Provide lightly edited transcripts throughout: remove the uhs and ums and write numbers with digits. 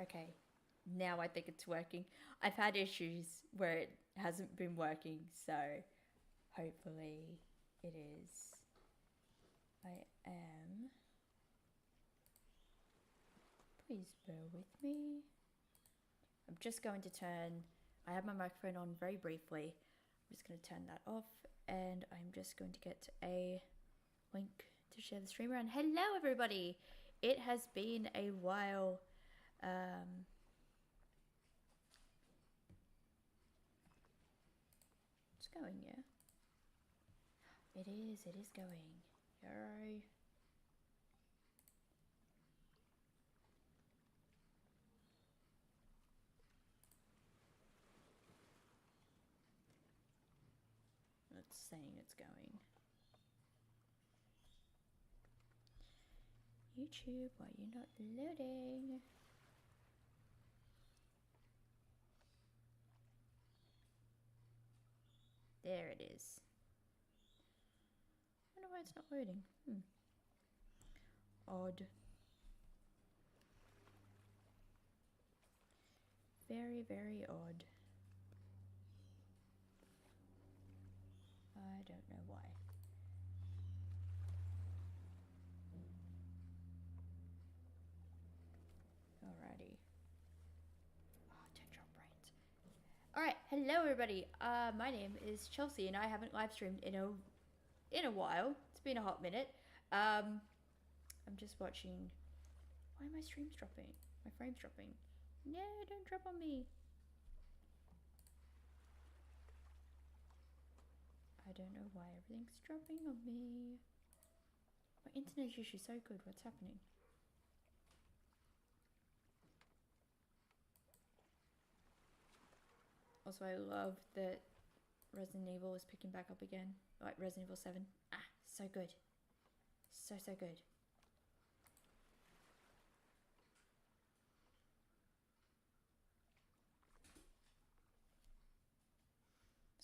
Okay, now I think it's working. I've had issues where it hasn't been working, so hopefully it is. I am. Please bear with me. I'm just going to turn. I have my microphone on very briefly. I'm just going to turn that off, and I'm just going to get a link to share the stream around. Hello, everybody! It has been a while. It's going, yeah. It is going. Yay. It's saying it's going. YouTube, why are you not loading? There it is. I wonder why it's not loading. Odd. Very, very odd. I don't know why. Alrighty. Oh, don't drop brains. Alright, hello everybody. My name is Chelsea and I haven't live streamed in a while. It's been a hot minute. I'm just watching. Why are my streams dropping? My frame's dropping. No, don't drop on me. I don't know why everything's dropping on me. My internet's usually so good. What's happening? Also, I love that Resident Evil is picking back up again. Like Resident Evil 7. Ah, so good. So good.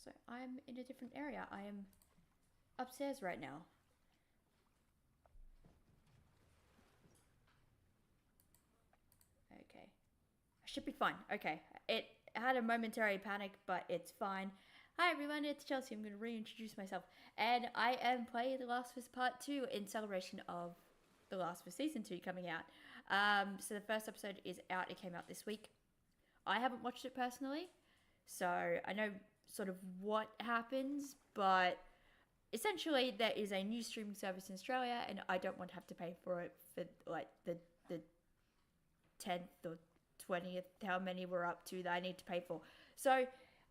So I'm in a different area. I am upstairs right now. Okay. I should be fine. Okay. It had a momentary panic, but it's fine. Hi everyone, it's Chelsea. I'm going to reintroduce myself. And I am playing The Last of Us Part 2 in celebration of The Last of Us Season 2 coming out. So the first episode is out. It came out this week. I haven't watched it personally, so I know sort of what happens, but essentially there is a new streaming service in Australia and I don't want to have to pay for it for like the 10th or 20th, how many we're up to that I need to pay for. So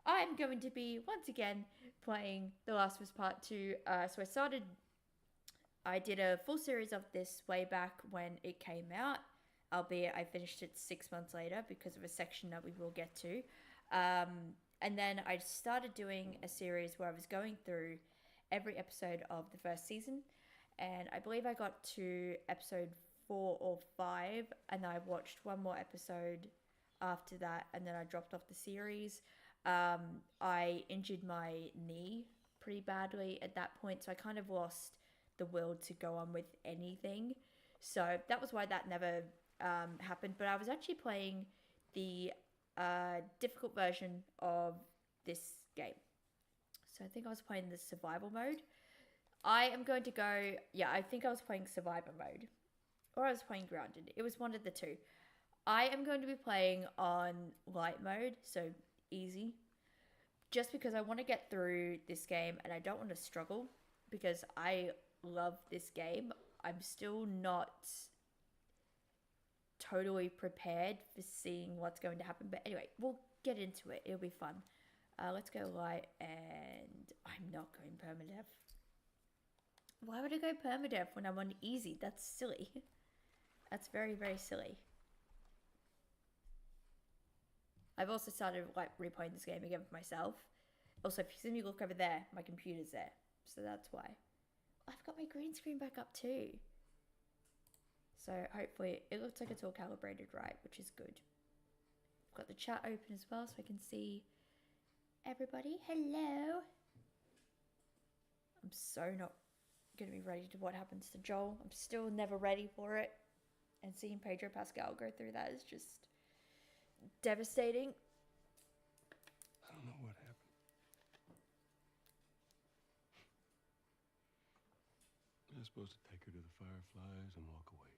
I'm going to be once again playing The Last of Us Part 2. So I did a full series of this way back when it came out, albeit I finished it 6 months later because of a section that we will get to. And then I started doing a series where I was going through every episode of the first season. And I believe I got to episode 4 or 5. And I watched one more episode after that. And then I dropped off the series. I injured my knee pretty badly at that point. So I kind of lost the will to go on with anything. So that was why that never happened. But I was actually playing the difficult version of this game. So I think I was playing the survival mode. I am going to go, yeah, I think I was playing survivor mode. Or I was playing grounded. It was one of the two. I am going to be playing on light mode, so easy. Just because I want to get through this game and I don't want to struggle. Because I love this game. I'm still not totally prepared for seeing what's going to happen. But anyway, we'll get into it. It'll be fun. Let's go light, and I'm not going permadeath. Why would I go permadeath when I'm on easy? That's silly. That's very, very silly. I've also started like replaying this game again for myself. Also, if you see me look over there, my computer's there. So that's why. I've got my green screen back up too. So hopefully it looks like it's all calibrated right, which is good. I've got the chat open as well so I can see everybody. Hello. I'm so not going to be ready to what happens to Joel. I'm still never ready for it. And seeing Pedro Pascal go through that is just devastating. I don't know what happened. I was supposed to take her to the Fireflies and walk away.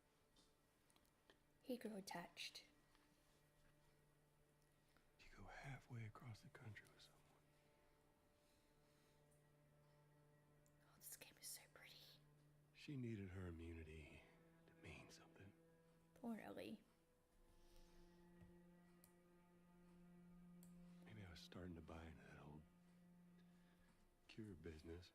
He grew attached. You go halfway across the country with someone. Oh, this game is so pretty. She needed her immunity to mean something. Poor Ellie. Maybe I was starting to buy into that old cure business.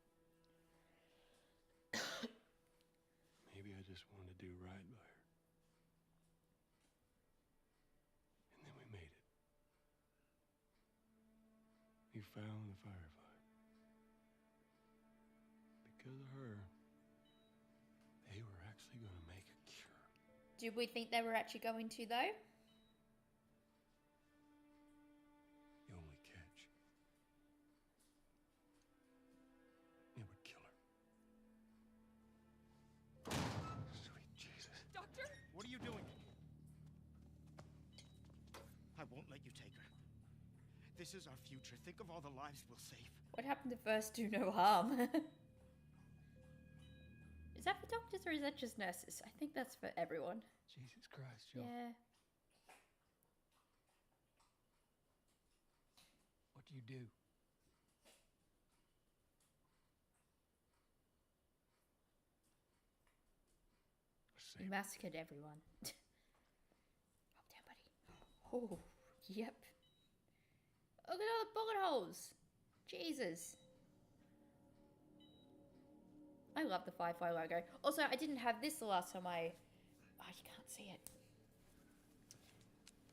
Maybe I just wanted to do right by her. And then we made it. We found the Firefly. Because of her, they were actually going to make a cure. Do we think they were actually going to, though? The only catch, it would kill her. Sweet Jesus. Doctor? What are you doing? I won't let you take her. This is our future. Think of all the lives we'll save. What happened to first do no harm? Is that for doctors or is that just nurses? I think that's for everyone. Jesus Christ, Joe. Yeah. What do you do? You massacred everyone. Calm down, buddy. Oh, yep. Look at all the bullet holes. Jesus. I love the Firefly logo. Also, I didn't have this the last time I... Oh, you can't see it.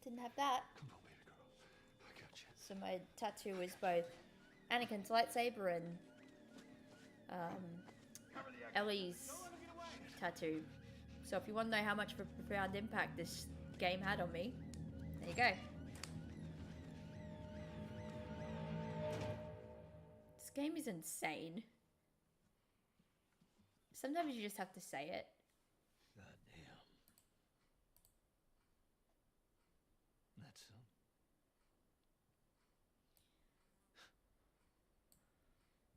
Didn't have that. Come on, baby girl. I got you. So my tattoo is both Anakin's lightsaber and Ellie's tattoo. So if you want to know how much of a profound impact this game had on me, there you go. This game is insane. Sometimes you just have to say it. God damn. That's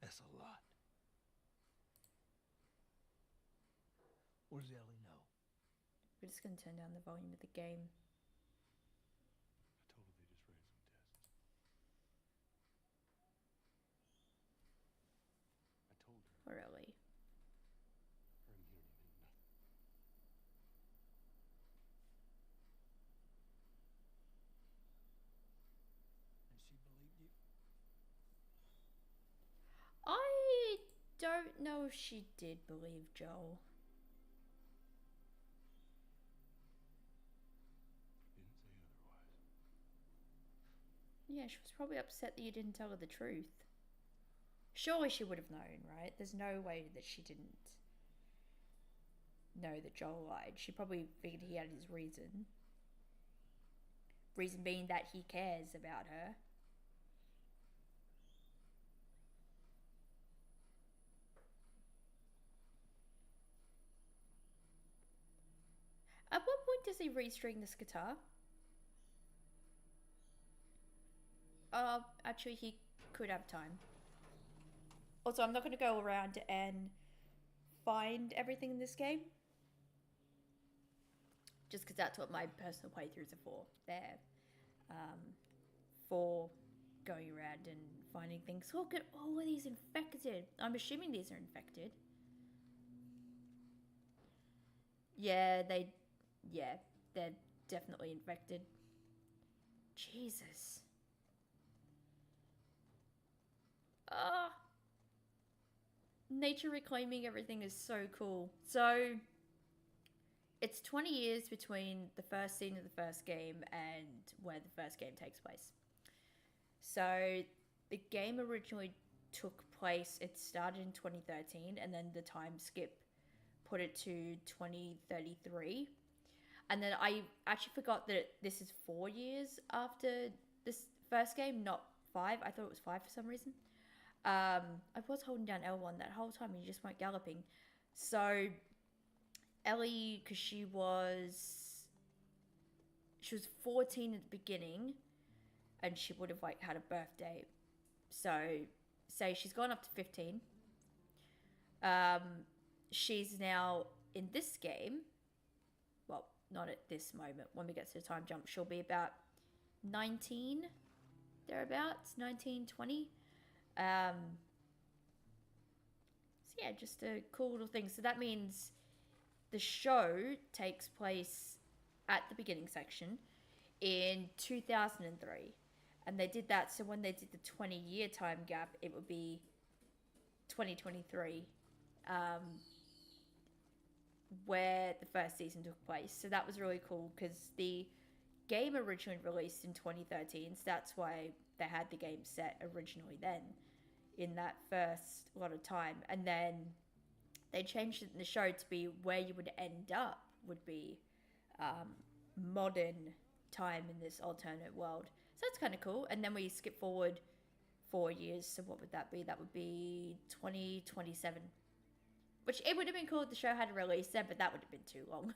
that's a lot. What does Ellie know? We're just going to turn down the volume of the game. I told her they just ran some tests. I told her Poor Ellie. her immunity meant nothing. And she believed you? I don't know if she did believe Joel. Didn't say otherwise. Yeah, she was probably upset that you didn't tell her the truth. Surely she would have known, right? There's no way that she didn't know that Joel lied. She probably figured he had his reason. Reason being that he cares about her. At what point does he restring this guitar? Actually, he could have time. Also, I'm not going to go around and find everything in this game. Just because that's what my personal playthroughs are for. They're for going around and finding things. Look at all of these infected. I'm assuming these are infected. Yeah, they're definitely infected. Jesus. Nature reclaiming everything is so cool. So, it's 20 years between the first scene of the first game and where the first game takes place. So, the game originally took place, it started in 2013, and then the time skip put it to 2033. And then I actually forgot that this is 4 years after this first game, not 5. I thought it was 5 for some reason. I was holding down L1 that whole time and you just weren't galloping. So Ellie, because she she was 14 at the beginning, and she would have like had a birthday. So say she's gone up to 15. She's now in this game. Well, not at this moment. When we get to the time jump, she'll be about 19, thereabouts, 19, 20. So yeah, just a cool little thing. So that means the show takes place at the beginning section in 2003. And they did that, so when they did the 20-year time gap, it would be 2023, where the first season took place. So that was really cool, because the game originally released in 2013, so that's why they had the game set originally then, in that first lot of time. And then they changed it in the show to be where you would end up would be modern time in this alternate world. So that's kind of cool. And then we skip forward 4 years. So what would that be? That would be 2027. Which it would have been cool if the show had a release then, but that would have been too long.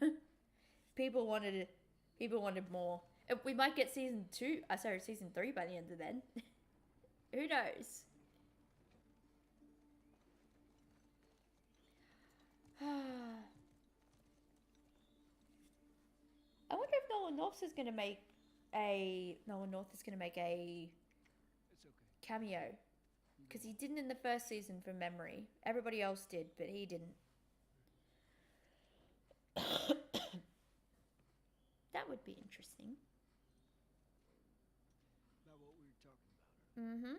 People wanted more. We might get season 3 by the end of then. Who knows? I wonder if Nolan North is going to make a cameo, because he didn't in the first season from memory. Everybody else did, but he didn't. That would be interesting. About what we were talking about. Mm-hmm.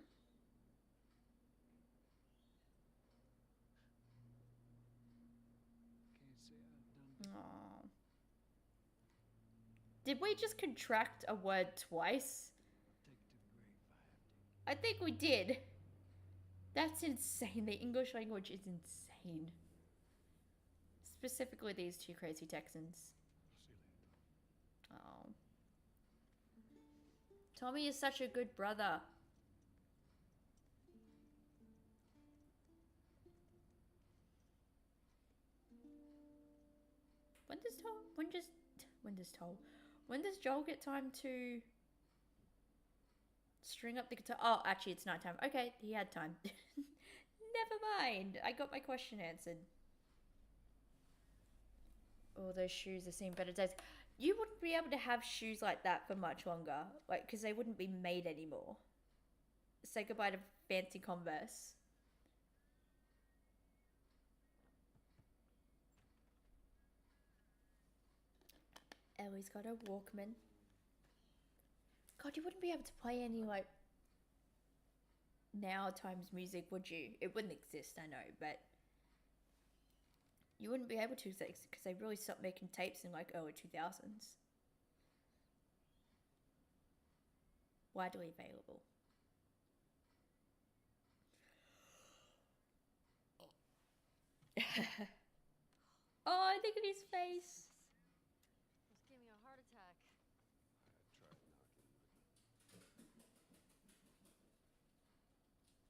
Can't say I've done Aww. Did we just contract a word twice? I'll take it to the grave if I have to. I think we did. That's insane. The English language is insane. Specifically these two crazy Texans. I'll see you later. Oh. Tommy is such a good brother. When does Joel get time to string up the guitar? Oh, actually, it's nighttime. Okay, he had time. Never mind. I got my question answered. Oh, those shoes have seen better days. You wouldn't be able to have shoes like that for much longer, like, because they wouldn't be made anymore. Say goodbye to fancy Converse. Ellie's got a Walkman. God, you wouldn't be able to play any, like, now times music, would you? It wouldn't exist, I know, but you wouldn't be able to, because they really stopped making tapes in, like, early 2000s. Widely available. Oh, look at his face. Almost gave me a heart attack. I tried knocking, but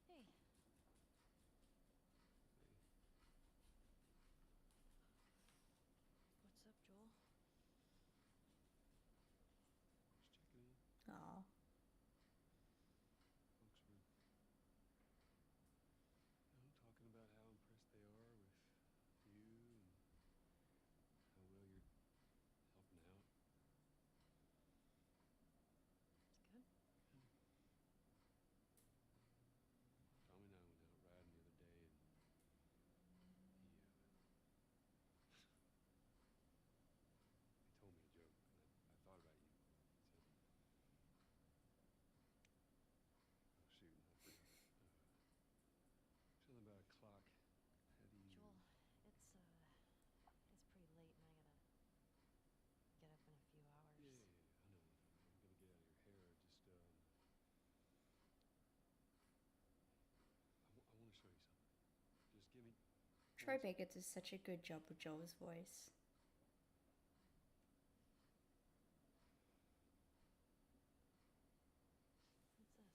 Hey. What's up, Joel? just checking in. Aw. Folks were, talking about how impressed they are with you and how well you're helping out. It's good. Tommy and I went out riding the other day, and he told me a joke, and I thought about you. He said, oh shoot, I forgot. Something about a clock. How do you? Joel, it's pretty late and I gotta get up in a few hours. Yeah, I know. I'm gonna get out of your hair. Just I want to show you something. Just give me. Troy Baker does such a good job with Joel's voice. What's this?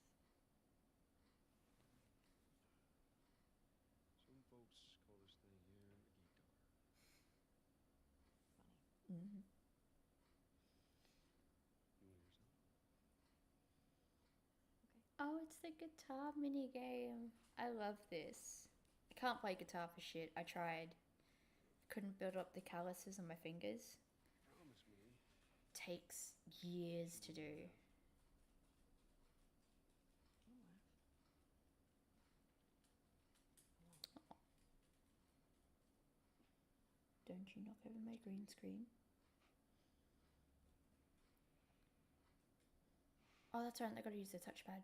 Some folks call this thing here a guitar. Funny. Mm-hmm. Oh, it's the guitar mini game. I love this. I can't play guitar for shit. I tried. Couldn't build up the calluses on my fingers. Promise me. Takes years to do. Don't you knock over my green screen. Oh, that's right. I gotta use the touchpad.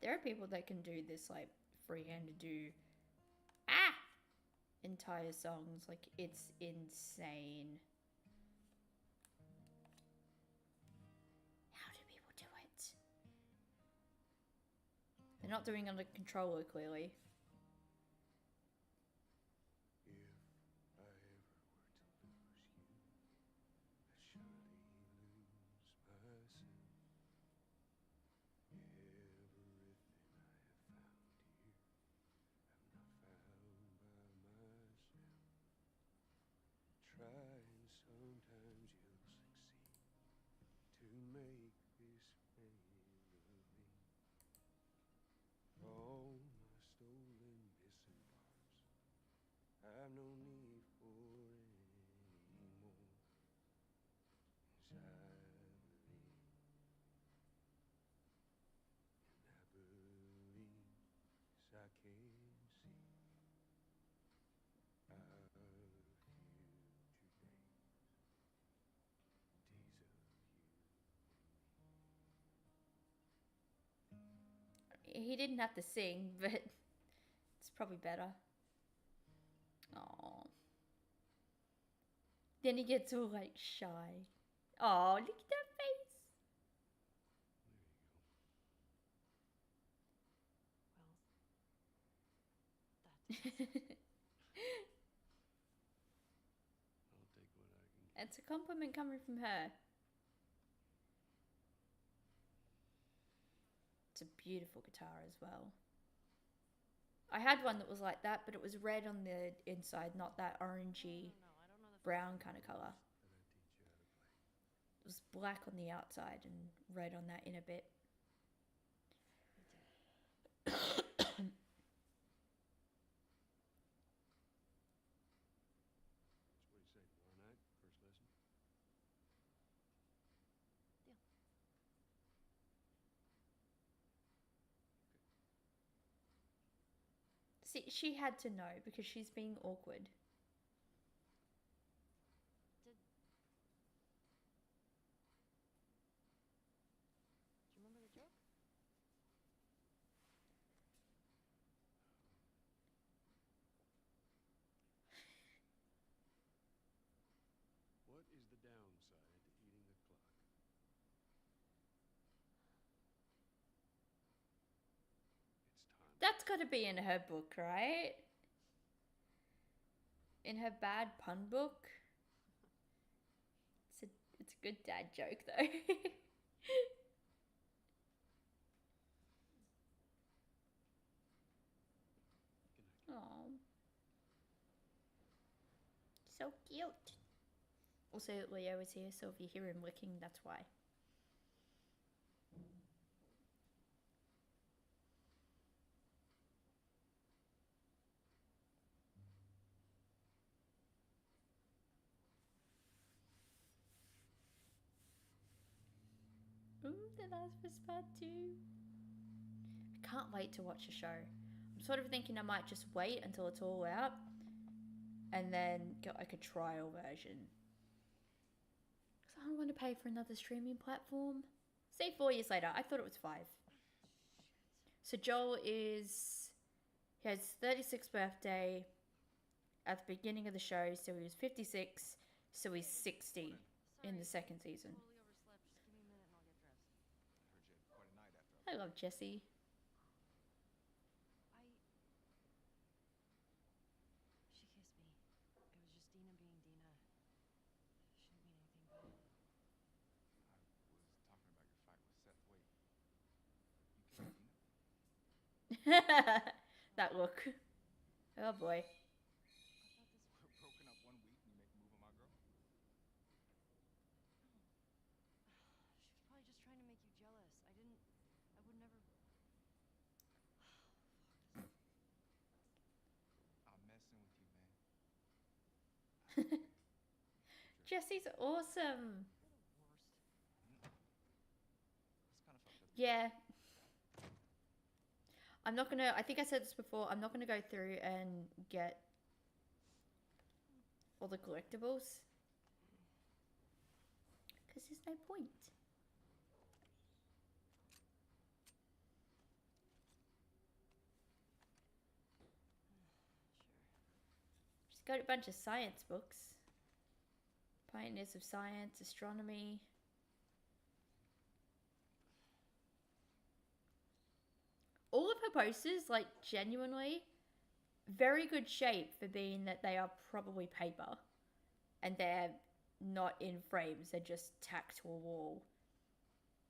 There are people that can do this like freehand to do entire songs. Like, it's insane. How do people do it? They're not doing it on the controller, clearly. If I ever were to lose you, I surely lose myself. Everything I have found here, I've not found by myself. Try and sometimes you'll succeed to make this family. All my stolen missing parts, I've no need for anymore. As I believe, and I believe as I can see our future days, days of you. He didn't have to sing, but it's probably better. Oh. Then he gets all like shy. Oh, look at that face. Well, that I'll take what I can get. It's a compliment coming from her. It's a beautiful guitar as well. I had one that was like that, but it was red on the inside, not that orangey I don't know the brown kind of color. That I teach you how to play. It was black on the outside and red on that inner bit. So what do you say, tomorrow night, first lesson? Deal. See, she had to know because she's being awkward. Do you remember the joke? What is the downside to eating a clock? It's time. That's got to be in her book, right? In her bad pun book. It's a good dad joke though. Good night. Oh, so cute. Also, Leo is here, so if you hear him licking, that's why. Ooh, The Last of Us Part 2. I can't wait to watch the show. I'm sort of thinking I might just wait until it's all out and then get like a trial version. Because I don't want to pay for another streaming platform. Say 4 years later. I thought it was 5. So Joel is... He had his 36th birthday at the beginning of the show, so he was 56, so he's 60 in the second season. Totally overslept. Just give me a minute and I'll get dressed. I heard you had quite a night after. I love Jesse. She kissed me. It was just Dina being Dina. Shouldn't mean anything, but I was talking about your fight with Seth. Wait. You kissed Dina? That look. Oh boy. I thought this Jesse's awesome. Worst. It's kind of fucked up. Yeah. I'm not gonna, I think I said this before, I'm not gonna go through and get all the collectibles. Because there's no point. Sure. Just got a bunch of science books. Pioneers of Science, Astronomy. All of her posters, like, genuinely very good shape for being that they are probably paper. And they're not in frames, they're just tacked to a wall.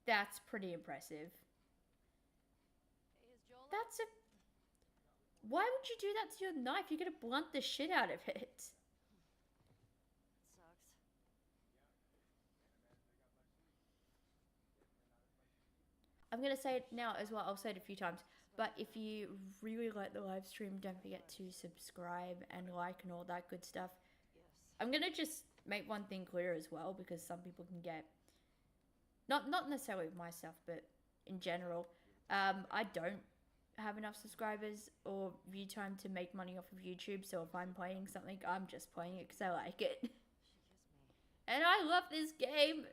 That's pretty impressive. Hey, is Joel? That's a... Why would you do that to your knife? You're gonna blunt the shit out of it. That sucks. I'm gonna say it now as well, I'll say it a few times. But if you really like the live stream, don't forget to subscribe and like and all that good stuff. Yes. I'm gonna just make one thing clear as well, because some people can get... Not necessarily with my stuff, but in general. I don't have enough subscribers or view time to make money off of YouTube, so if I'm playing something, I'm just playing it because I like it. She kissed me. And I love this game.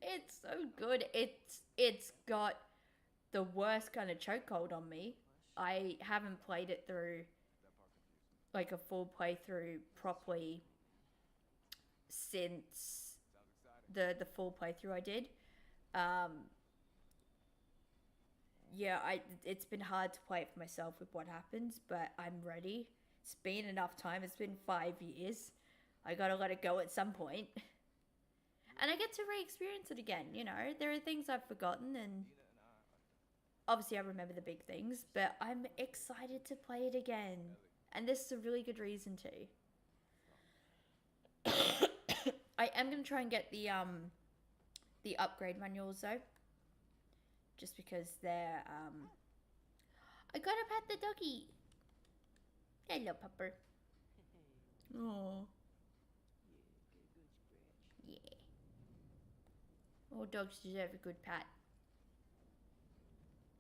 It's so good. It's got the worst kind of chokehold on me. I haven't played it through like a full playthrough properly since the full playthrough I did. Yeah, it's been hard to play it for myself with what happens, but I'm ready. It's been enough time. It's been 5 years. I gotta let it go at some point. And I get to re-experience it again, you know? There are things I've forgotten, and obviously I remember the big things, but I'm excited to play it again. And this is a really good reason to. I am going to try and get the upgrade manuals, though. Just because they're, I gotta pet the doggy. Hello, pupper. Oh. Yeah. All dogs deserve a good pat.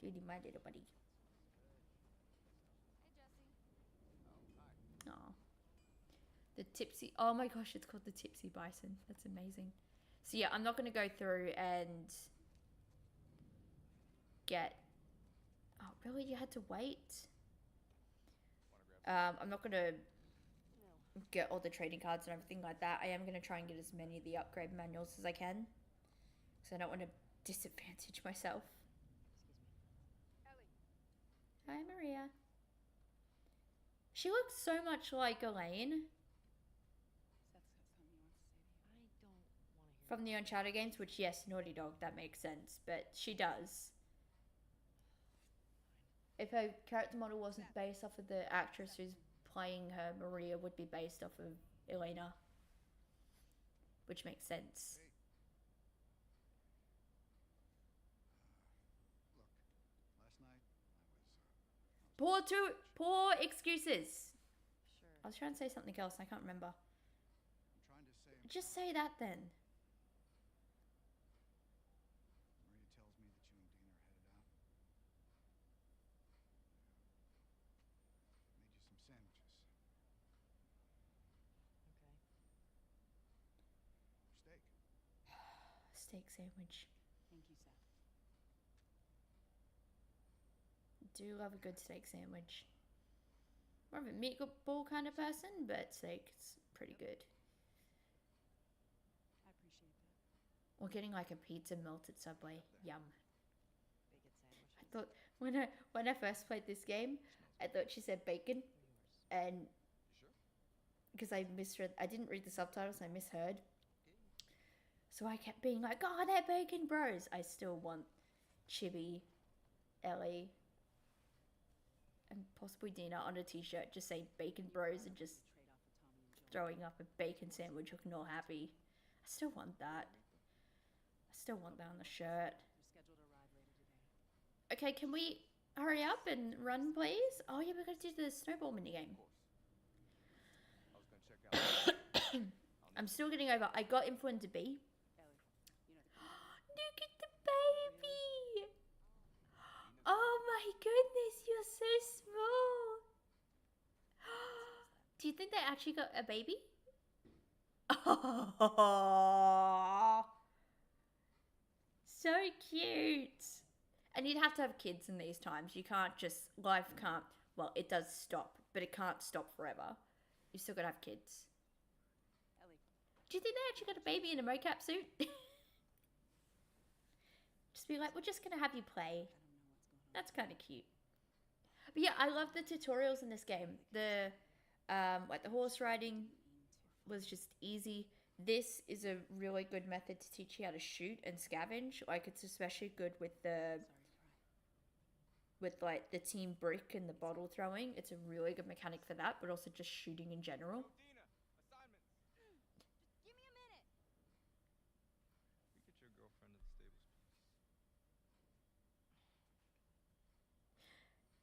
Duty, my little buddy. Hey, Jesse. Aw. The tipsy... Oh my gosh, it's called the tipsy bison. That's amazing. So yeah, I'm not going to go through and get... Oh, really? You had to wait? I'm not going to No. get all the trading cards and everything like that. I am going to try and get as many of the upgrade manuals as I can. Because I don't want to disadvantage myself. Excuse me. Hi, Maria. She looks so much like Elaine I don't want to hear. from the Uncharted games, which, yes, Naughty Dog, that makes sense, but she does. If her character model wasn't based off of the actress who's playing her, Maria would be based off of Elena, which makes sense. Look, last night I was. Poor excuses. Sure. I was trying to say something else, I can't remember. I'm trying to say. Just say that then. Maria tells me that you and Dean are headed out. Made you some sandwiches. Okay. Steak. Steak sandwich. Thank you, Seth. Do love a good steak sandwich. More of a meatball kind of person, but steak's pretty good. I appreciate that. Or getting like a pizza melted Subway. Yum. Bacon sandwiches. I thought when I first played this game, I thought she said bacon, They're yours. and because I misread, I didn't read the subtitles, and I misheard. So I kept being like, "Oh, they're bacon bros." I still want Chibi, Ellie, and possibly Dina on a t-shirt just saying "Bacon Bros" and just Trade off with Tommy and Joel. throwing up a bacon sandwich looking all happy. I still want that. I still want that on the shirt. You're scheduled to arrive later today. Okay, can we hurry up and run, please? Oh yeah, we're gonna do the snowball minigame. I was gonna check out. I'm still getting over. I got influenza B. Look at the baby. Oh my goodness, you're so small. Do you think they actually got a baby? Oh, so cute. And you'd have to have kids in these times. You can't just, life can't, well, it does stop, but it can't stop forever. You still gotta have kids. Do you think they actually got a baby in a mocap suit? Just be like, we're just gonna have you play. That's kind of cute. But yeah, I love the tutorials in this game. The like the horse riding was just easy. This is a really good method to teach you how to shoot and scavenge. Like it's especially good with like the team brick and the bottle throwing. It's a really good mechanic for that, but also just shooting in general. Dina, assignments. Give me a minute. We get your girlfriend at the stables,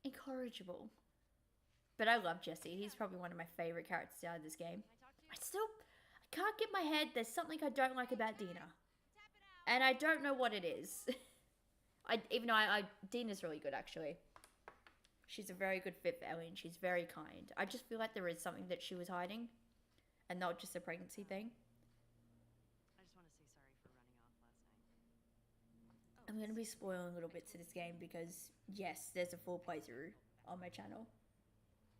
please. Incorrigible. But I love Jesse. He's probably one of my favorite characters out of this game. I can't get my head. There's something I don't like about Dina. And I don't know what it is. Even though Dina's really good, actually. She's a very good fit for Ellie, and she's very kind. I just feel like there is something that she was hiding, and not just a pregnancy thing. I just want to say sorry for running off last night. I'm going to be spoiling little bits of this game because, yes, there's a full playthrough on my channel.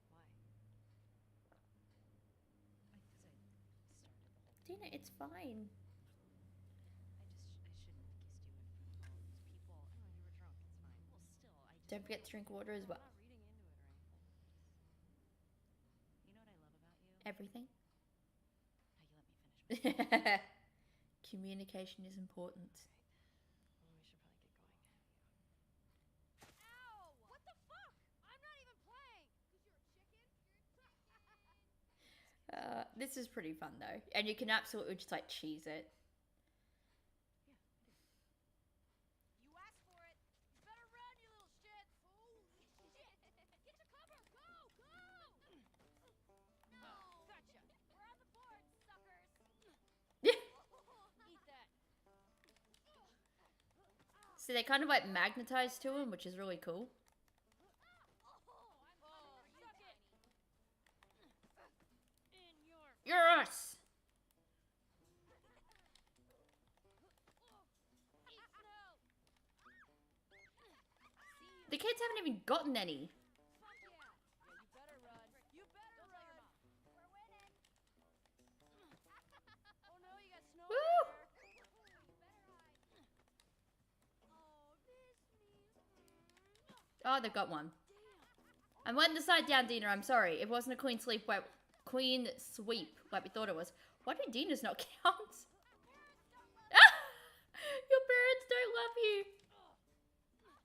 Why? Dina, it's fine. I shouldn't have kissed you in front of all these people. I know you were drunk. It's fine. Well, still, Don't forget to drink water as well. I'm not reading into it or anything. You know what I love about you? Everything. How you let me finish. Communication is important. Well, we should probably get going. Ow! What the fuck? I'm not even playing. Cause you're a chicken. This is pretty fun though, and you can absolutely just like cheese it. You asked for it. You better run, you little shit. Holy shit! Get to cover. Go, go! No, gotcha. We're on the board, suckers. Yeah. Eat that. So they kind of like magnetize to him, which is really cool. Suck it. In your Yes! eat snow. The kids haven't even gotten any. Fuck yeah. Yeah, you better run. You better run. We're winning. Oh no, you got snow Woo! everywhere. You better hide. Oh, miss me. Oh, they've got one. I'm letting the side down, Dina. I'm sorry. It wasn't a clean sweep like we thought it was. Why do Dina's not count? Your parents don't love you.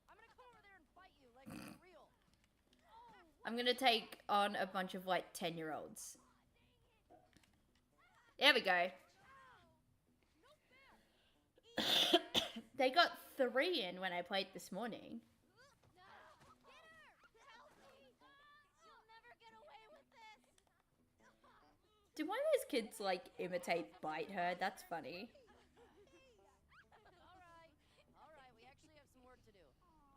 I'm gonna come over there and bite you like it's real. I'm gonna take on a bunch of like 10-year-olds. There we go. They got 3 in when I played this morning. You'll never get away with this. Did one of those kids like imitate bite her? That's funny. All right, we actually have some work to do.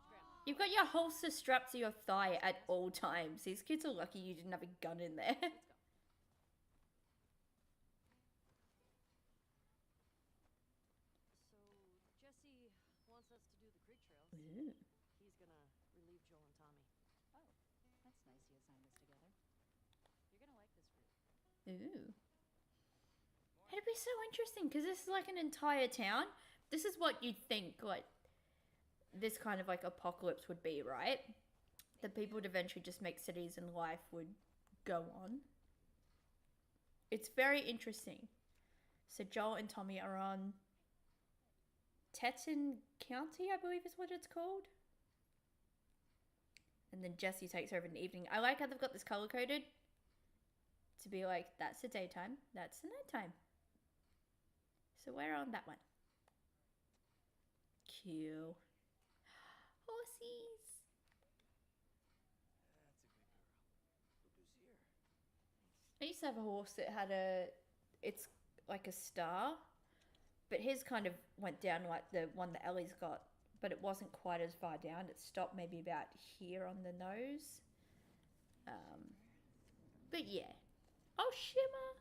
Scram. You've got your holster strapped to your thigh at all times. These kids are lucky you didn't have a gun in there. So, Jesse wants us to do the creek trails. Ooh. He's gonna relieve Joel and Tommy. Oh, that's nice you assigned us together. You're gonna like this group. Ooh. It'd be so interesting because this is like an entire town. This is what you'd think like this kind of like apocalypse would be, right? The people would eventually just make cities and life would go on. It's very interesting. So Joel and Tommy are on Teton County, I believe is what it's called. And then Jesse takes over in the evening. I like how they've got this color coded to be like, that's the daytime, that's the nighttime. So we're on that one. Cute. Horsies. That's a good girl. Look who's here. I used to have a horse that had it's like a star, but his kind of went down like the one that Ellie's got, but it wasn't quite as far down. It stopped maybe about here on the nose. But yeah. Oh, Shimmer!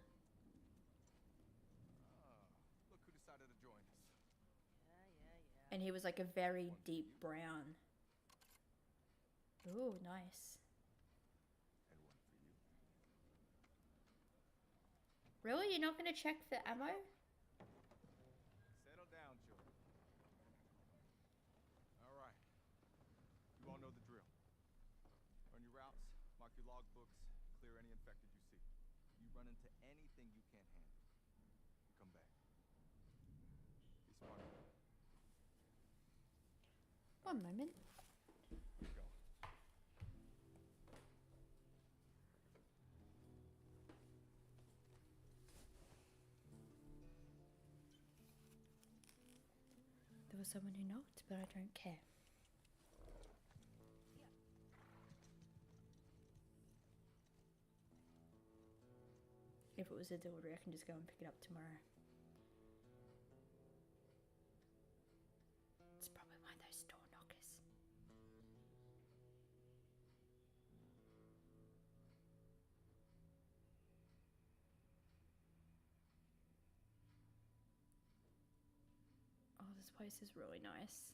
Look who decided to join us. Yeah. And he was like a very One for deep you. brown. Ooh, nice. And one for you. Really? You're not going to check for ammo? Settle down, children. All right. You all know the drill. Run your routes, mark your logbooks, clear any infected you see. You run into anything you can't handle, you come back. Be smart about it. One moment. Here we go. There was someone who knocked, but I don't care. If it was a delivery, I can just go and pick it up tomorrow. It's probably one of those door knockers. Oh, this place is really nice.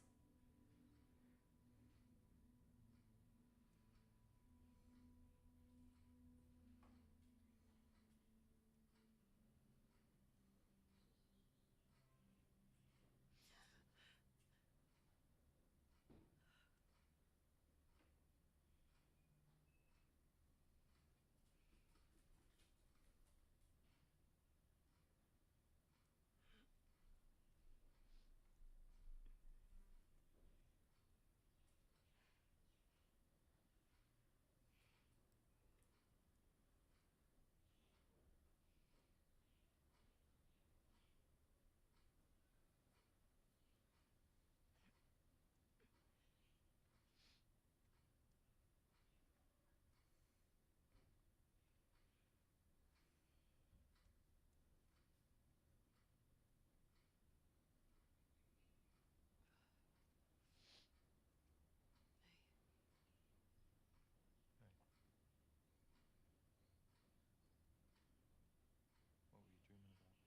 What were you dreaming about?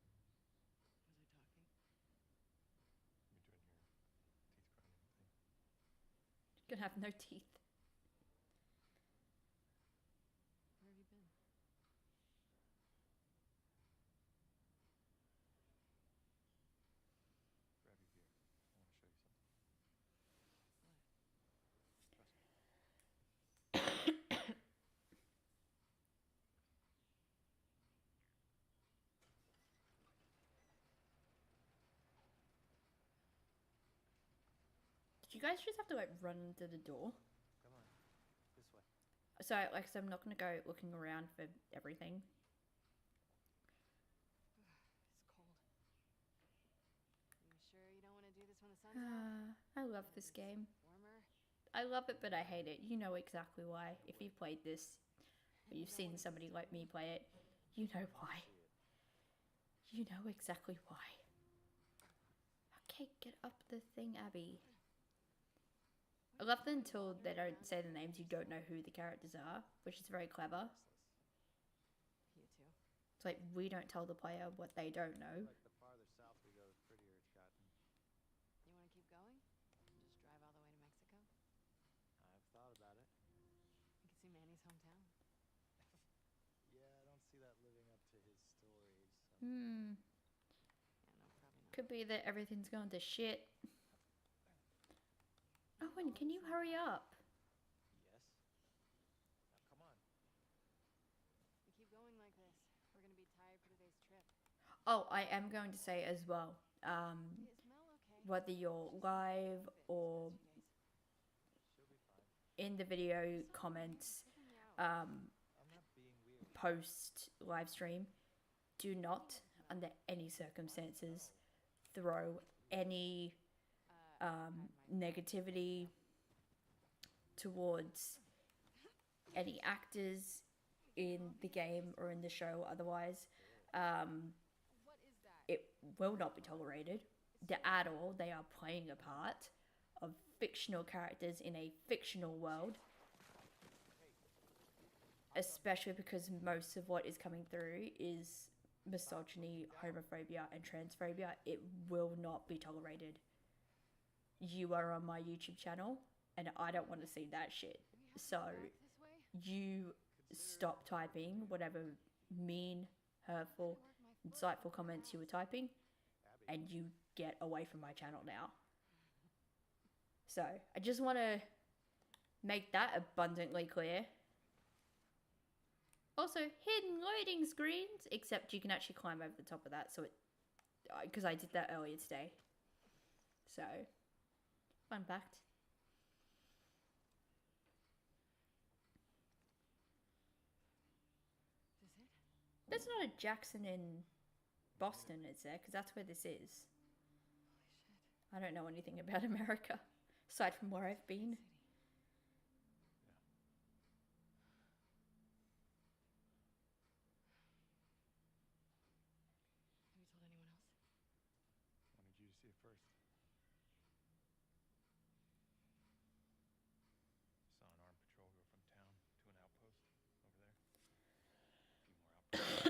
Was I talking? You're doing your teeth grinding thing. You're gonna have no teeth. Where have you been? Grab your beer. I want to show you something. What? Trust me. Did you guys just have to like run into the door? Come on. This way. So like, so I'm not gonna go looking around for everything. It's cold. You sure you don't want to do this when the sun's out? I love When this it's game. Warmer? I love it, but I hate it. You know exactly why. If you've played this, or you've You don't seen wanna somebody see like me play it, you know why. See it. You know exactly why. Okay, get up the thing, Abby. I love that until they don't say the names, you don't know who the characters are, which is very clever. Useless. You too. It's like we don't tell the player what they don't know. Like the farther south we go, the prettier it's gotten. You want to keep going? Just drive all the way to Mexico? I've thought about it. You can see Manny's hometown. Yeah, I don't see that living up to his stories. Hmm. Yeah, no, probably not. Could be that everything's going to shit. Owen, can you hurry up? Yes. Now come on. We keep going like this. We're gonna be tired for today's trip. Oh, I am going to say as well, Is Mel okay? whether you're live or She'll be fine. in the video comments, Figure me out. I'm not being weird. post live stream, do not, under any circumstances, throw any negativity towards any actors in the game or in the show otherwise. What is that? It will not be tolerated at all. They are playing a part of fictional characters in a fictional world, especially because most of what is coming through is misogyny, homophobia, and transphobia. It will not be tolerated. You are on my YouTube channel, and I don't want to see that shit. So you stop typing whatever mean, hurtful, insightful comments you were typing, and you get away from my channel now. So I just want to make that abundantly clear. Also, hidden loading screens, except you can actually climb over the top of that. So it, because I did that earlier today. So, fun fact. Is it? There's not a Jackson in Boston, is there? Because that's where this is. Holy shit. I don't know anything about America, aside from where I've been. City. Have you told anyone else? Wanted you to see it first. Saw an armed patrol go from town to an outpost over there. A few more outposts. They have electricity, guns. It's a lot of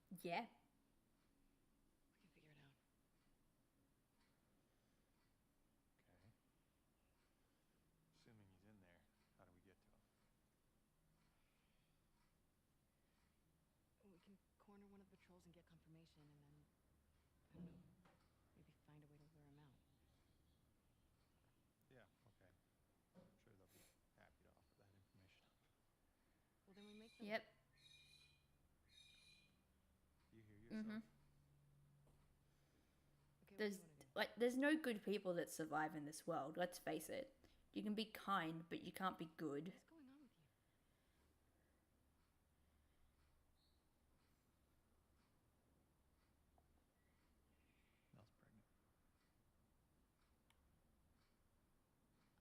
people. Yeah. We can figure it out. Okay. Assuming he's in there, how do we get to him? We can corner one of the patrols and get confirmation, and then, I don't know, maybe find a way to lure him out. Yeah, okay. I'm sure they'll be happy to offer that information up. Well, then we make them. Yep. You hear yourself? Okay, what do There's you wanna do? there's no good people that survive in this world. Let's face it. You can be kind, but you can't be good. What's going on with you? Mel's pregnant.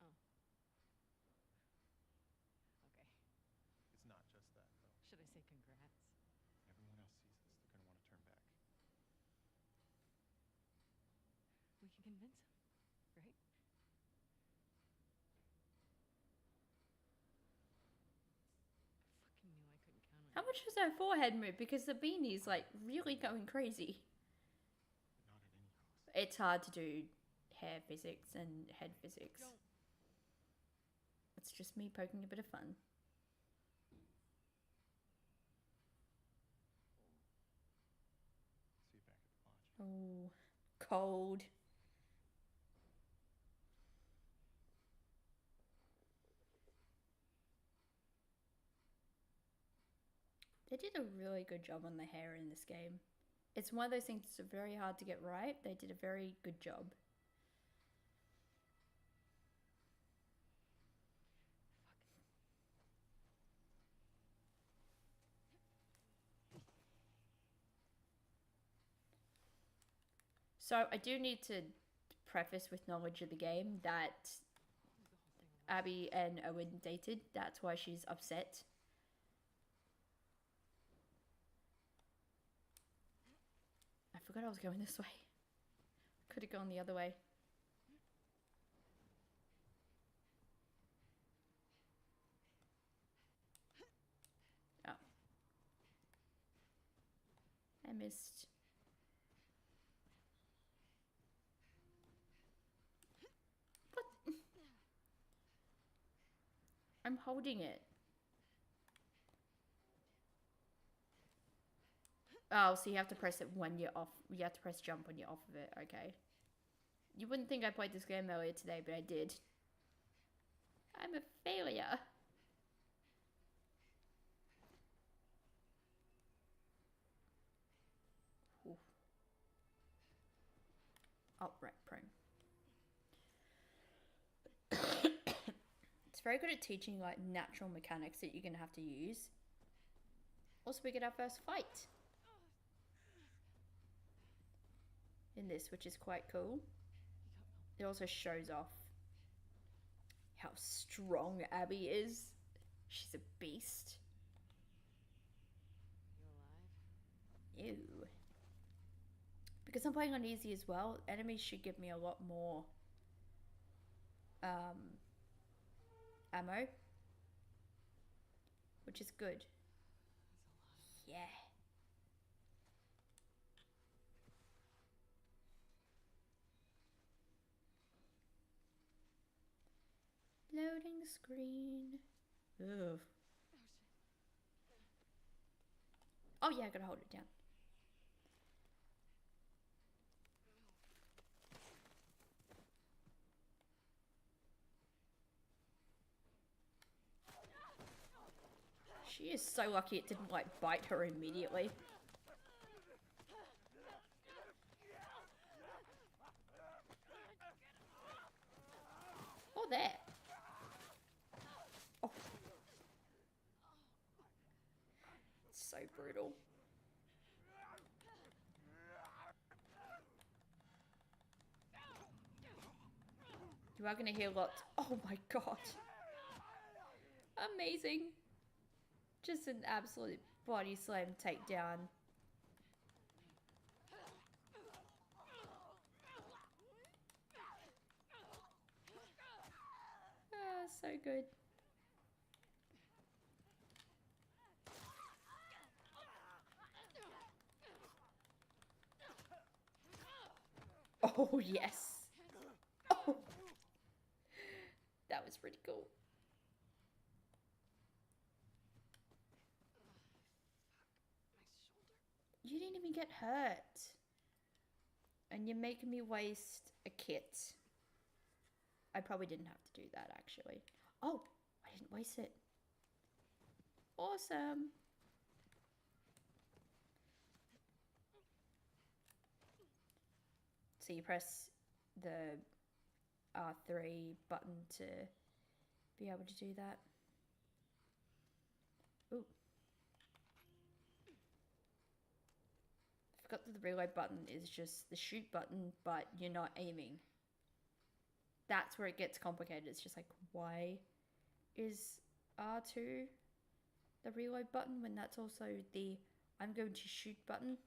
Oh. Okay. It's not just that, though. Should I say congrats? Everyone else sees this. They're gonna want to turn back. We can convince him, right? I fucking knew I couldn't count on How you. much does her forehead move? Because the beanie's like really going crazy. But not at any cost. It's hard to do hair physics and head physics. Don't. It's just me poking a bit of fun. See you back at the lodge. Oh, cold. They did a really good job on the hair in this game. It's one of those things that's very hard to get right. They did a very good job. So I do need to preface with knowledge of the game that Leave the whole thing alone. Abby and Owen dated. That's why she's upset. I forgot I was going this way. Could have gone the other way. Oh. I missed. What? I'm holding it. Oh, so you have to press it when you're off. You have to press jump when you're off of it. Okay. You wouldn't think I played this game earlier today, but I did. I'm a failure. Ooh. Oh, right, prone. It's very good at teaching like natural mechanics that you're gonna have to use. Also, we get our first fight in this, which is quite cool. You got Mel it also shows off how strong Abby is. She's a beast. You alive? Ew. Because I'm playing on easy as well, enemies should give me a lot more ammo, which is good. That's a lot. Yeah. Loading screen. Ugh. Oh yeah, I gotta hold it down. She is so lucky it didn't like bite her immediately. Oh, there. Oh. So brutal. You are gonna hear lots. Oh my god. Amazing. Just an absolute body slam takedown. Ah, so good. Oh, yes. Oh. That was pretty cool. You didn't even get hurt. And you're making me waste a kit. I probably didn't have to do that, actually. Oh, I didn't waste it. Awesome. So you press the R3 button to be able to do that. Ooh. I forgot that the reload button is just the shoot button, but you're not aiming. That's where it gets complicated. It's just like, why is R2 the reload button when that's also the I'm going to shoot button?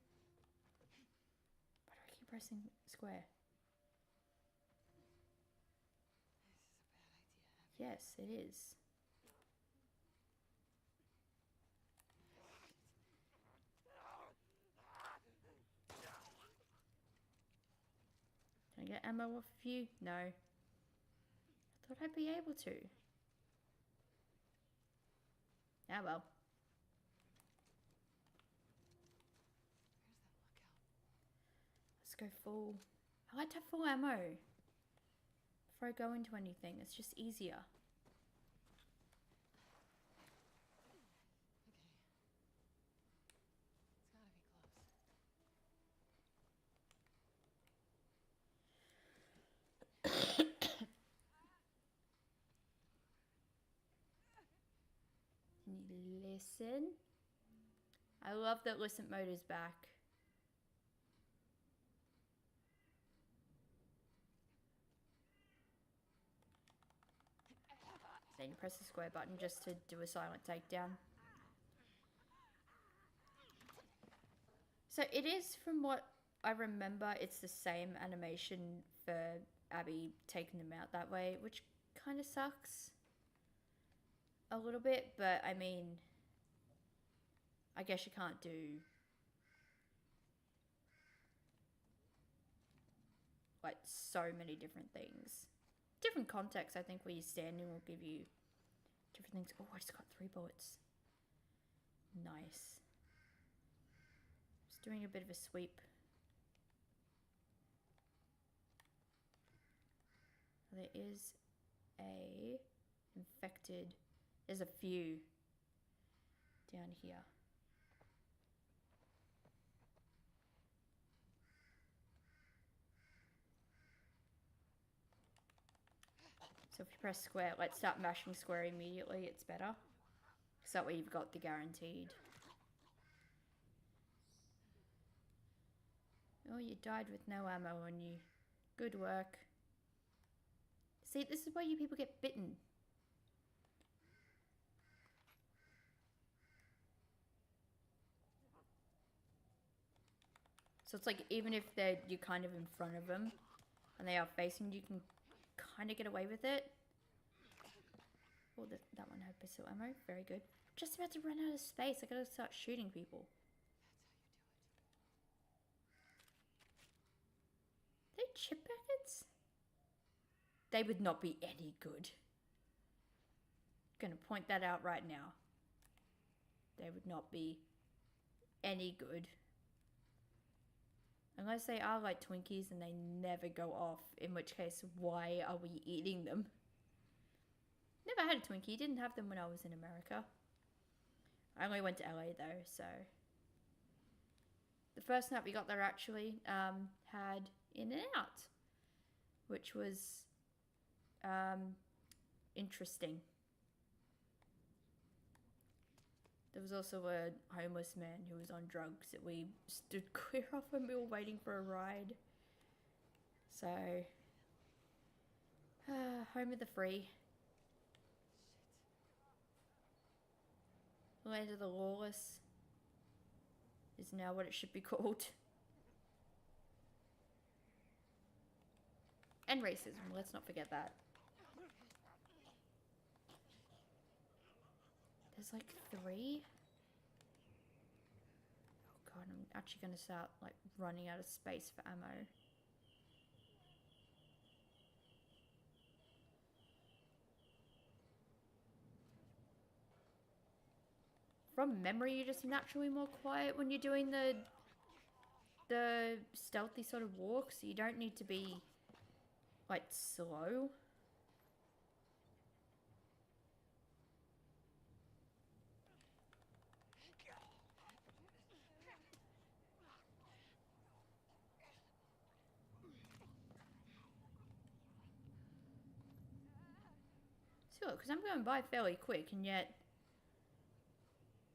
Why do I keep pressing square? This is a bad idea. Yes, it is. Can I get ammo off of you? No. I thought I'd be able to. Ah, well. Where's that lookout? Let's go full. I like to have full ammo before I go into anything. It's just easier. Okay. It's gotta be close. Listen. I love that listen mode is back. Then you press the square button just to do a silent takedown. So it is, from what I remember, it's the same animation for Abby taking them out that way, which kind of sucks a little bit, but I mean, I guess you can't do like so many different things. Different contexts, I think, where you're standing will give you different things. Oh, I just got 3 bullets. Nice. Just doing a bit of a sweep. There is a infected. There's a few down here. So if you press square, let's start mashing square immediately, it's better. So that way you've got the guaranteed. Oh, you died with no ammo on you. Good work. See, this is why you people get bitten. So it's like, even if you're kind of in front of them and they are facing, you can kind of get away with it. Oh, that one had pistol ammo. Very good. Just about to run out of space. I gotta start shooting people. They chip packets? They would not be any good. Gonna point that out right now. They would not be any good. Unless they are like Twinkies and they never go off, in which case, why are we eating them? Never had a Twinkie, didn't have them when I was in America. I only went to LA though, so. The first night we got there actually had In-N-Out, which was interesting. There was also a homeless man who was on drugs that we stood clear of when we were waiting for a ride. So, home of the free. Land of the lawless is now what it should be called. And racism, let's not forget that. There's like 3. Oh god, I'm actually gonna start like running out of space for ammo. From memory, you're just naturally more quiet when you're doing the stealthy sort of walks. You don't need to be like slow. Sure, because I'm going by fairly quick, and yet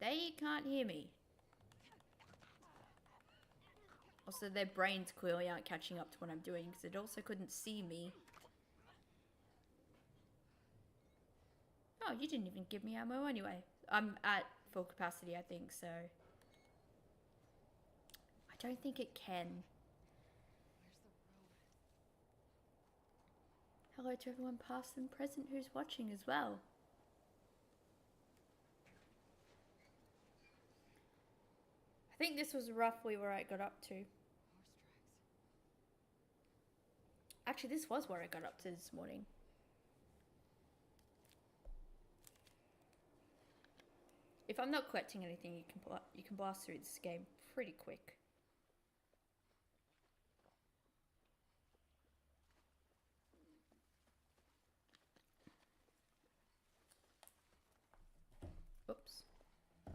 they can't hear me. Also, their brains clearly aren't catching up to what I'm doing, because it also couldn't see me. Oh, you didn't even give me ammo anyway. I'm at full capacity, I think, so. I don't think it can. Hello to everyone past and present who's watching as well. I think this was roughly where I got up to. Actually, this was where I got up to this morning. If I'm not collecting anything, you can blast through this game pretty quick. Oops. Come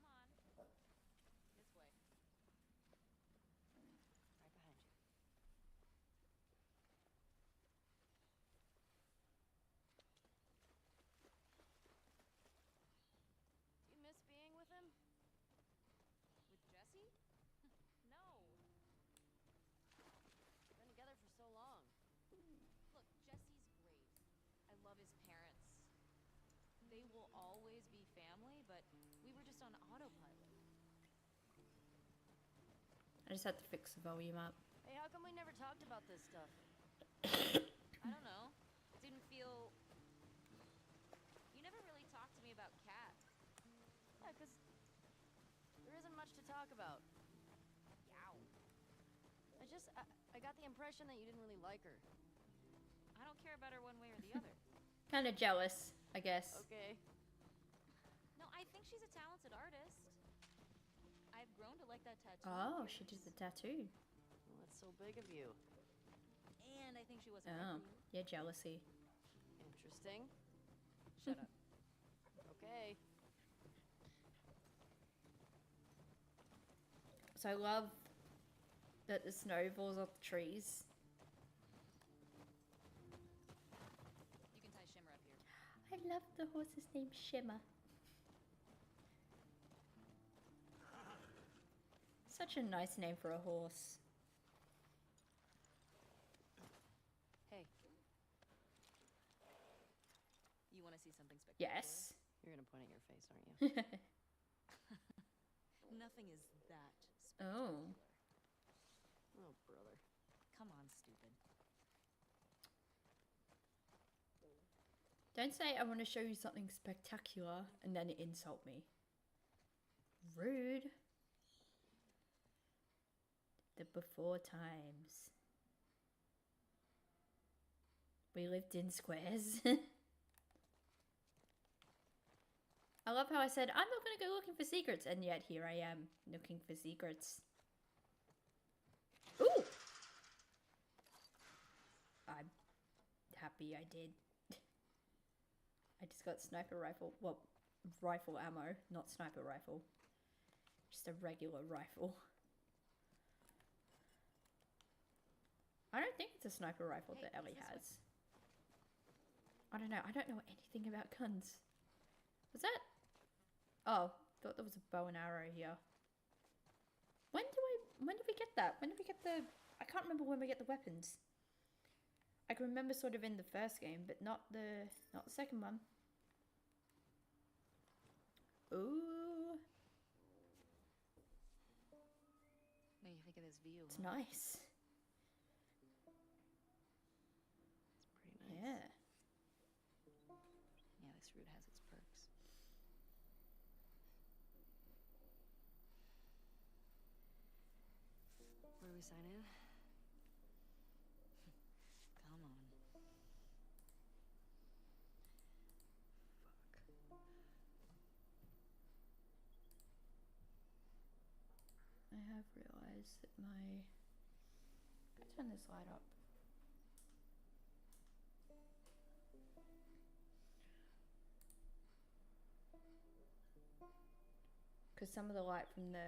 on. This way. Right behind you. Do you miss being with him? With Jesse? No. Been together for so long. Look, Jesse's great. I love his parents. They will always be family, but we were just on autopilot. I just had to fix the volume up. Hey, how come we never talked about this stuff? I don't know. Didn't feel... You never really talked to me about Kat. Yeah, 'cause there isn't much to talk about. Yow. I got the impression that you didn't really like her. I don't care about her one way or the other. Kind of jealous, I guess. Okay. No, I think she's a talented artist. I've grown to like that tattoo. Oh, she did the tattoo. Well, that's so big of you. And I think she wasn't Oh, right for you. yeah, jealousy. Interesting. Shut up. Okay. So I love that the snow falls off the trees. love the horse's name, Shimmer. Such a nice name for a horse. Hey. You want to see something spectacular? Yes. You're gonna point at your face, aren't you? Nothing is that spectacular. Oh. Oh, brother. Come on, stupid. Don't say I want to show you something spectacular and then insult me. Rude. The before times. We lived in squares. I love how I said, I'm not going to go looking for secrets, and yet here I am, looking for secrets. Ooh! I'm happy I did. I just got sniper rifle, well, rifle ammo, not sniper rifle. Just a regular rifle. I don't think it's a sniper rifle that Ellie has. I don't know. I don't know anything about guns. Was that? Oh, thought there was a bow and arrow here. When did we get that? When did we get the? I can't remember when we get the weapons. I can remember sort of in the first game, but not the second one. Ooh, What do you think of this view? it's nice. It's pretty nice. Yeah. Yeah, this route has its perks. Where do we sign in? Come on. I have realized that my. Can I turn this light up? Because some of the light from the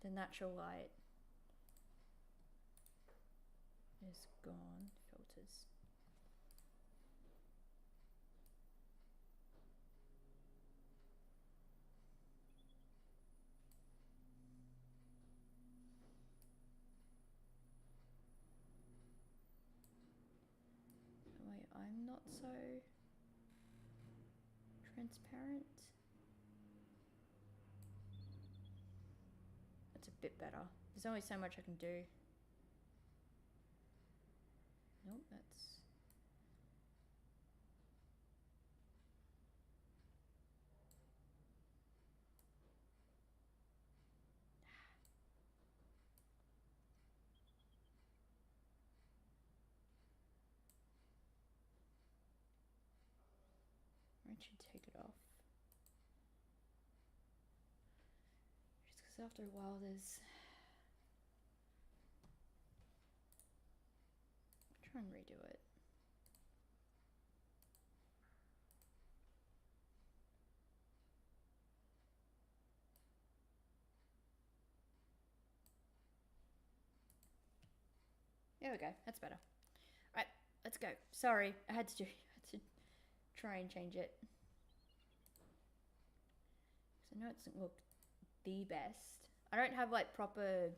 natural light is gone. Filters. Wait, I'm not so transparent. That's a bit better. There's only so much I can do. Nope, that's... I should take it off. Just because after a while there's... Try and redo it. There we go, that's better. Alright, let's go. Sorry, I had to try and change it. Because I know it doesn't look the best. I don't have like proper,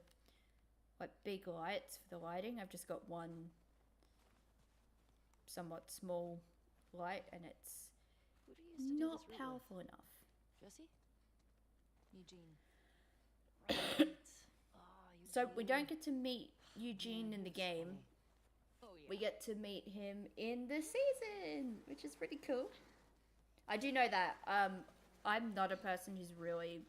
like big lights for the lighting. I've just got one somewhat small light and it's Who do you used to do not this route with? powerful enough. Jesse? Eugene. Right. Oh, So we Eugene. don't get to meet Eugene in the game. Oh, yeah. We get to meet him in the season, which is pretty cool. I do know that I'm not a person who's really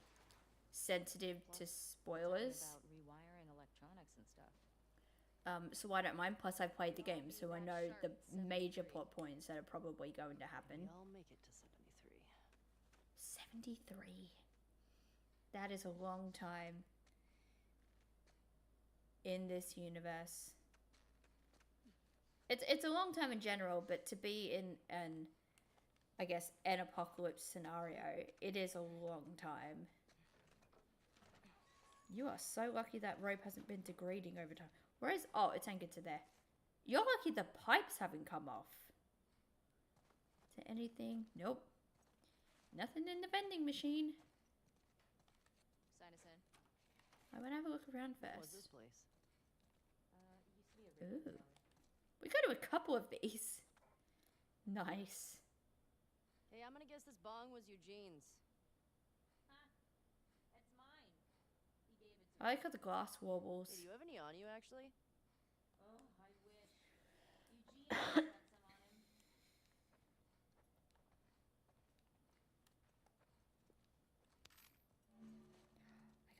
sensitive to spoilers, About rewiring electronics and stuff. so I don't mind. Plus, I've played the game, so I know the major plot points that are probably going to happen. We all make it to 73. 73. That is a long time in this universe. It's a long time in general, but to be in an, I guess, an apocalypse scenario, it is a long time. You are so lucky that rope hasn't been degrading over time. Where is... Oh, it's anchored to there. You're lucky the pipes haven't come off. Is there anything? Nope. Nothing in the vending machine. Sign us in. I want to have a look around What was first. this place? It used to be a Ooh. regular deli. We go to a couple of these. Nice. Hey, I'm gonna guess this bong was Eugene's. It's mine. He gave it to I like how the glass wobbles. Hey, do you have any on you, actually? Oh, I wish. Eugene got some on him.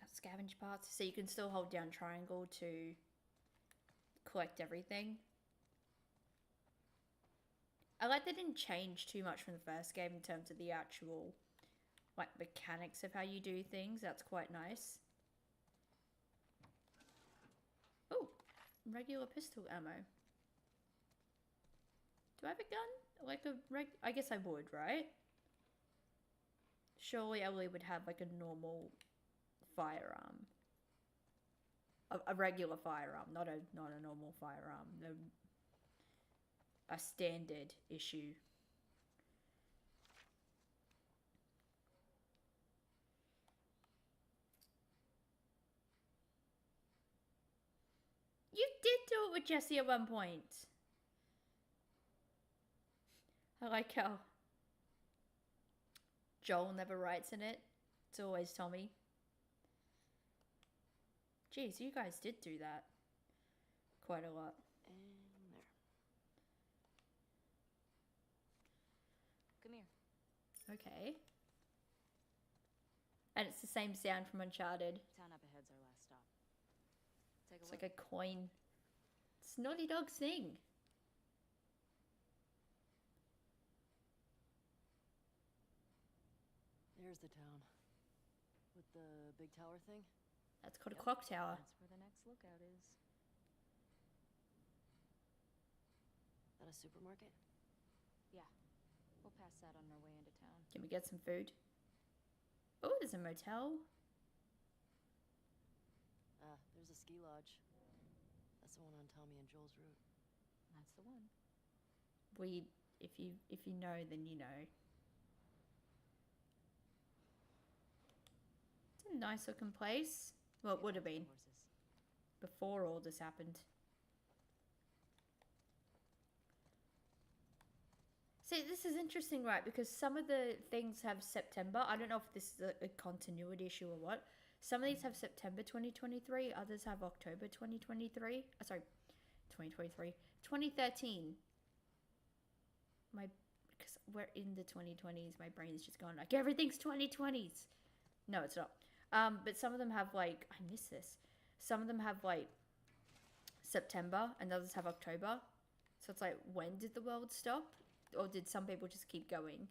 I got scavenge parts, so you can still hold down triangle to collect everything. I like they didn't change too much from the first game in terms of the actual like mechanics of how you do things. That's quite nice. Oh, regular pistol ammo. Do I have a gun? Like I guess I would, right? Surely Ellie would have like a normal firearm. A regular firearm, not a normal firearm. No, a standard issue. You did do it with Jesse at one point. I like how Joel never writes in it. It's always Tommy. Jeez, you guys did do that quite a lot. And there. Come here. Okay. And it's the same sound from Uncharted. Town up ahead's our last stop. Take a It's look. like a coin. It's Naughty Dog's thing. There's the town. With the big tower thing? That's called a Yep. clock tower. That's where the next lookout is. That a supermarket? Yeah. We'll pass that on our way into town. Can we get some food? Oh, there's a motel. Ah, there's a ski lodge. That's the one on Tommy and Joel's route. That's the one. If you know, then you know. It's a nice looking place. Well, it would have been Horses. before all this happened. See, this is interesting, right? Because some of the things have September. I don't know if this is a continuity issue or what. Some of these have September 2023. Others have October 2023. Sorry, 2023. 2013. Because we're in the 2020s. My brain's just gone like, everything's 2020s. No, it's not. But some of them have like, I miss this. Some of them have like September and others have October. So it's like, when did the world stop? Or did some people just keep going?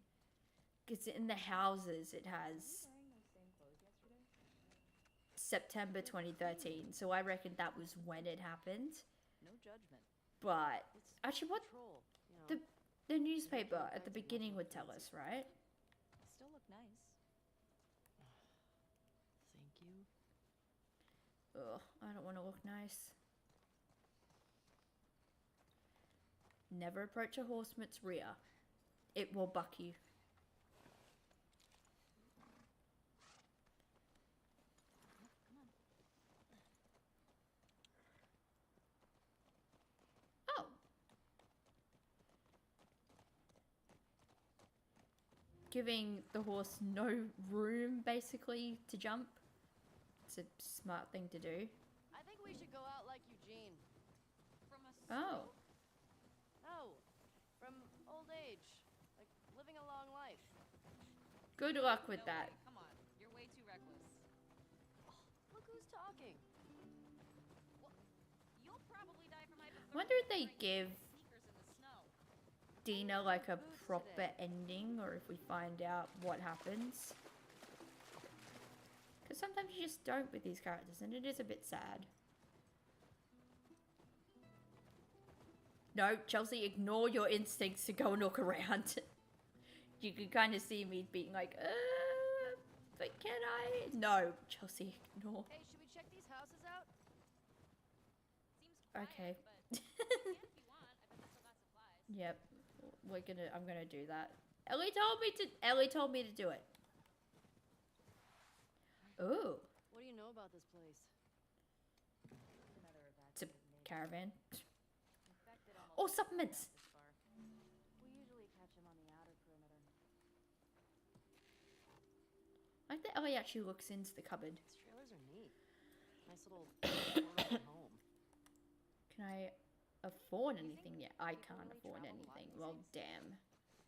Because in the houses it has Wearing those same clothes yesterday? September 2013. So I reckon that was when it happened. No judgment. But It's actually, what patrol, you know. the newspaper at the beginning would tell us, right? Still look nice. Thank you. Ugh, I don't want to look nice. Never approach a horseman's rear. It will buck you. Come on. Oh. Giving the horse no room, basically, to jump. It's a smart thing to do. I think we should go out like Eugene. From a Oh. No, from old age. Like, living a long life. Good luck with No that. way. Come on. You're way too reckless. Look who's talking. You'll probably die from hypothermia. Wonder if they wearing give sneakers in the snow. Dina like a proper ending, or if we find out what happens. Because sometimes you just don't with these characters, and it is a bit sad. No, Chelsea, ignore your instincts to go and look around. You can kind of see me being like, but can I? No, Chelsea, ignore. Hey, should we check these houses out? Seems quiet, Okay. but you can if you Yep. I'm gonna do that. Ellie told me to do it. Ooh, What do you know about this place? Another it's a evacuated neighbor. caravan. Infected almost Oh, never supplements. got this far. We usually catch him on the outer perimeter. I like that Ellie actually looks into the cupboard. These trailers are neat. Nice little portable home. Can I afford You anything think yet? I people can't really afford travel a lot anything. these Well, days? damn.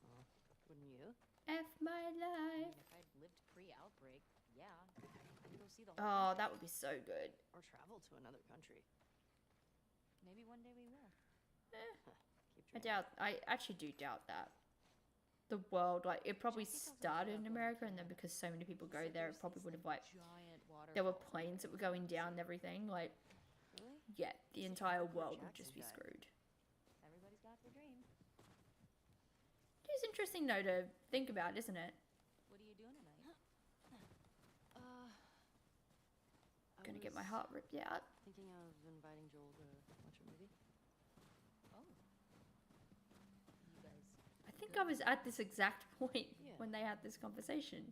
Oh, wouldn't you? F my I mean, life. if I'd lived pre-outbreak, yeah, I'd go see the whole Oh, country. that would be so good. Or travel to another country. Maybe one day we will. Keep I dreaming. I actually do doubt that. The world, like, it probably Jackie tells me started about in going to America, and then Canada. because so many people He go said there, there's it probably these, would have, like, like, giant there were waterfalls planes that were everywhere going you down and see. everything. Like, Really? yeah, the See, entire look world where would just be Jackson died. screwed. Everybody's got their dream. It is interesting, though, to think about, isn't it? What are you doing tonight? I Gonna get my was heart ripped out. thinking of inviting Joel to watch a movie. Oh. You guys, I think I was at this exact point Yeah. when they had this conversation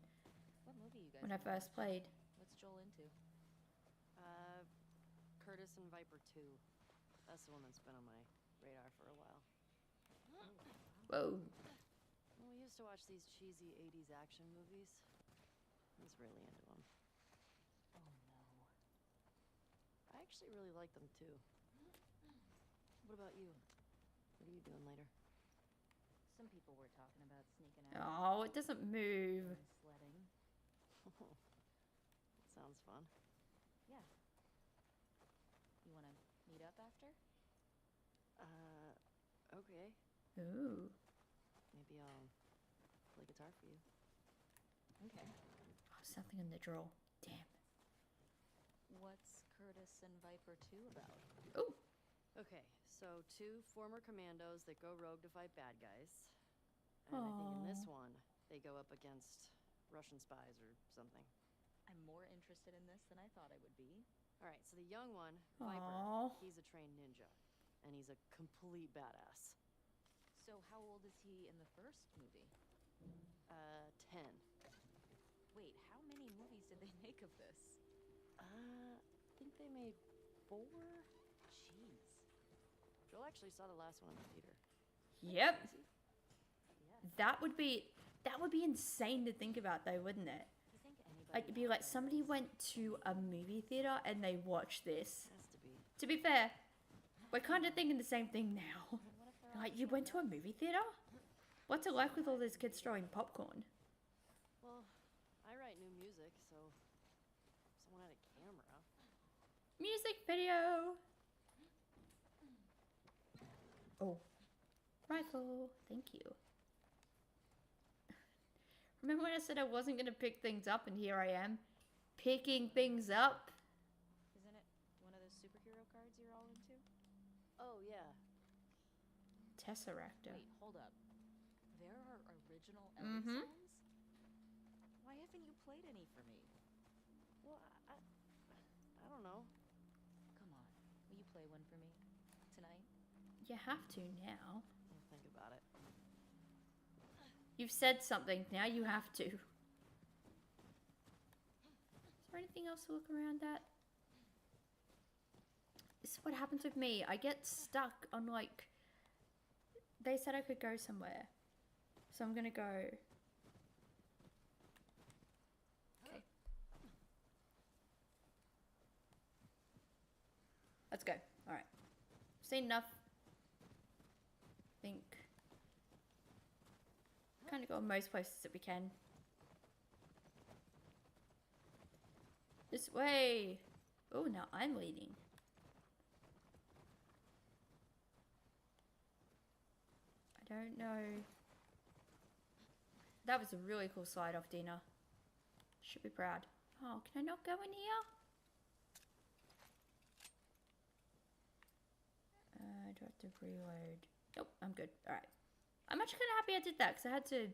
what movie you guys when I gonna first watch? played. What's Joel into? Curtis and Viper 2. That's the one that's been on my radar for a while. Whoa. Well, we used to watch these cheesy 80s action movies. He's really into them. Oh no. I actually really like them too. What about you? What are you doing later? Some people were talking about sneaking out. Oh, it doesn't move. And sledding. Sounds fun. Yeah. You wanna meet up after? Okay. Ooh. Maybe I'll play guitar for you. Okay. Oh, something in the drawer. Damn. What's Curtis and Viper 2 about? Ooh. Okay, so two former commandos that go rogue to fight bad guys. And I think in this Aw. one, they go up against Russian spies or something. I'm more interested in this than I thought I would be. All right, so the young one, Viper, Aw. he's a trained ninja. And he's a complete badass. So how old is he in the first movie? 10. Wait, how many movies did they make of this? I think they made 4? Jeez. Joel actually saw the last one in the theater. Yep. Crazy? Yeah. That would be insane to think about, though, wouldn't it? You think anybody Like, it'd be out like there somebody knows went to a movie theater and they watched this. Has to be. To be fair, we're kind of thinking the same thing now. What if they're all Like, you just went to a nuts? movie theater? What's it like with all those kids throwing popcorn? Well, I write new music, so if someone had a camera. Music video! Oh. Rifle. Thank you. Remember when I said I wasn't going to pick things up, and here I am? Picking things up? Isn't it one of those superhero cards you're all into? Oh, yeah. Tesseractor. Wait, hold up. There are original Ellie Mhm. songs? Why haven't you played any for me? Well, I don't know. Come on, will you play one for me? Tonight? You have to now. I'll think about it. You've said something, now you have to. Is there anything else to look around at? This is what happens with me. I get stuck on, like... They said I could go somewhere. So I'm gonna go... Okay. Let's go. Alright. Seen enough. Think... Kind of go most places that we can. This way. Oh, now I'm leading. I don't know. That was a really cool slide off, Dina. Should be proud. Oh, can I not go in here? Do I have to reload? Nope, I'm good. Alright. I'm actually kind of happy I did that because I had to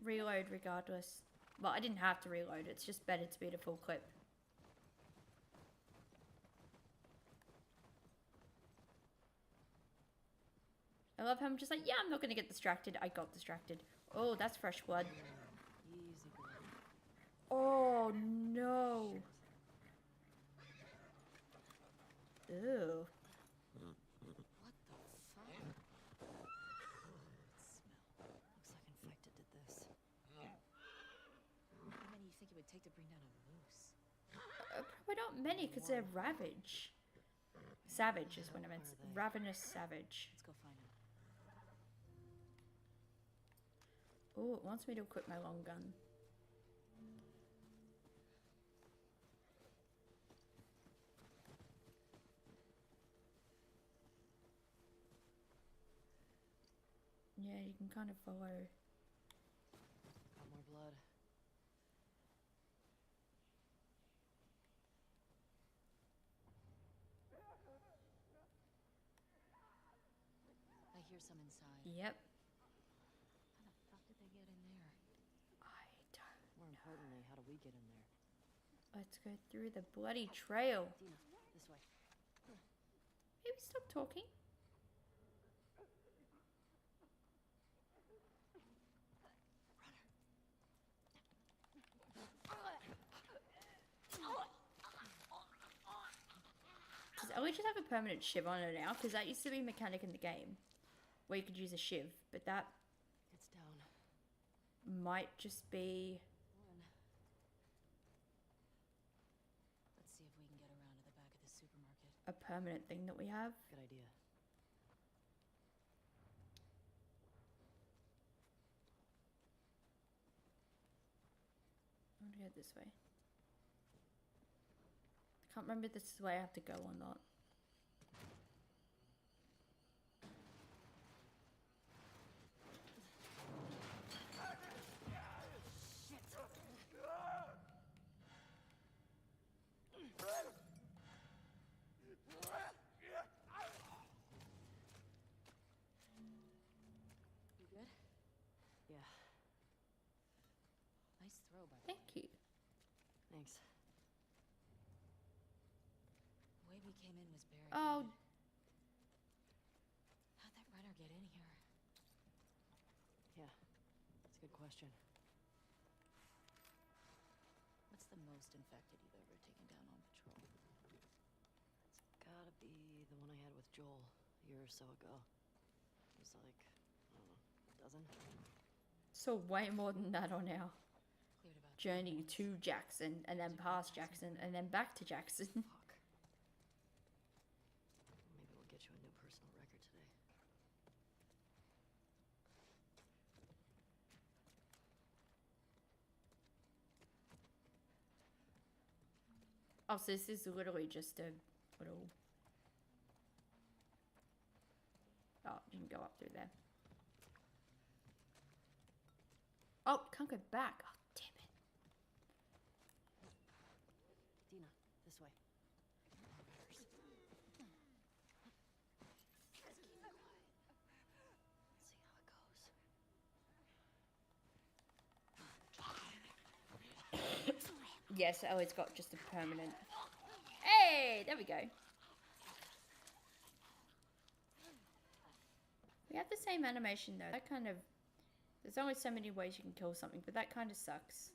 reload regardless. Well, I didn't have to reload. It's just better to be at a full clip. I love how I'm just like, yeah, I'm not gonna get distracted. I got distracted. Oh, that's fresh blood. Easy, girl. Oh no. Ew. What the fuck? Smell. Looks like infected did this. How many you think it would take to bring down a moose? Probably not many because they're ravage. Savage is what I meant. Where are they? Ravenous savage. Let's go find him. Oh, it wants me to equip my long gun. Yeah, you can kind of follow. Got more blood. I hear some inside. Yep. How the fuck did they get in there? I don't. More importantly, how do we get in there? Let's go through the bloody trail. Dina, this way. Maybe stop talking. Does Ellie just have a permanent shiv on her now? Because that used to be a mechanic in the game, where you could use a shiv, but that It's down. might just be. One. Let's see if we can get around to the back of the supermarket. A permanent thing that we have. Good idea. I'm gonna go this way. I can't remember if this is the way I have to go or not. You good? Yeah, Nice throw, by the way. Thank you. thanks. The way we came in was barricaded. Oh, How'd that runner get in here? Yeah, that's a good question. What's the most infected you've ever taken down on patrol? It's gotta be the one I had with Joel a year or so ago. It was like, I don't know, a dozen? so way more than that on our Cleared about journey to Jackson, and then past Jackson, and then back to Jackson. Fuck. Maybe we'll get you a new personal record today. Oh, so this is literally just a little. Oh, you can go up through there. Oh, can't go back. Oh, damn it. Dina, this way. Let's see how it goes. Yes, oh, it's got just a permanent. Hey, there we go. We have the same animation though. That kind of. There's only so many ways you can kill something, but that kind of sucks.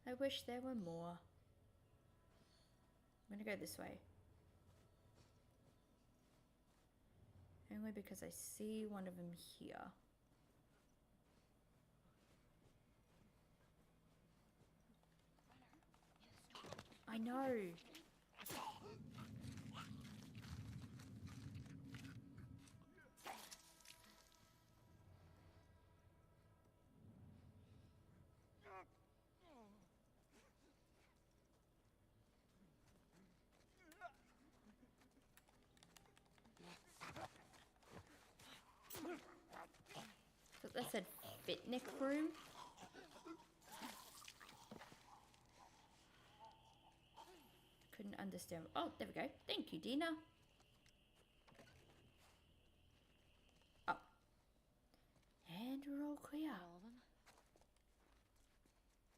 I wish there were more. I'm gonna go this way. Only because I see one of them here. I know. But that said fitnic room. Couldn't understand. Oh, there we go. Thank you, Dina. Oh. And we're all clear. all of them?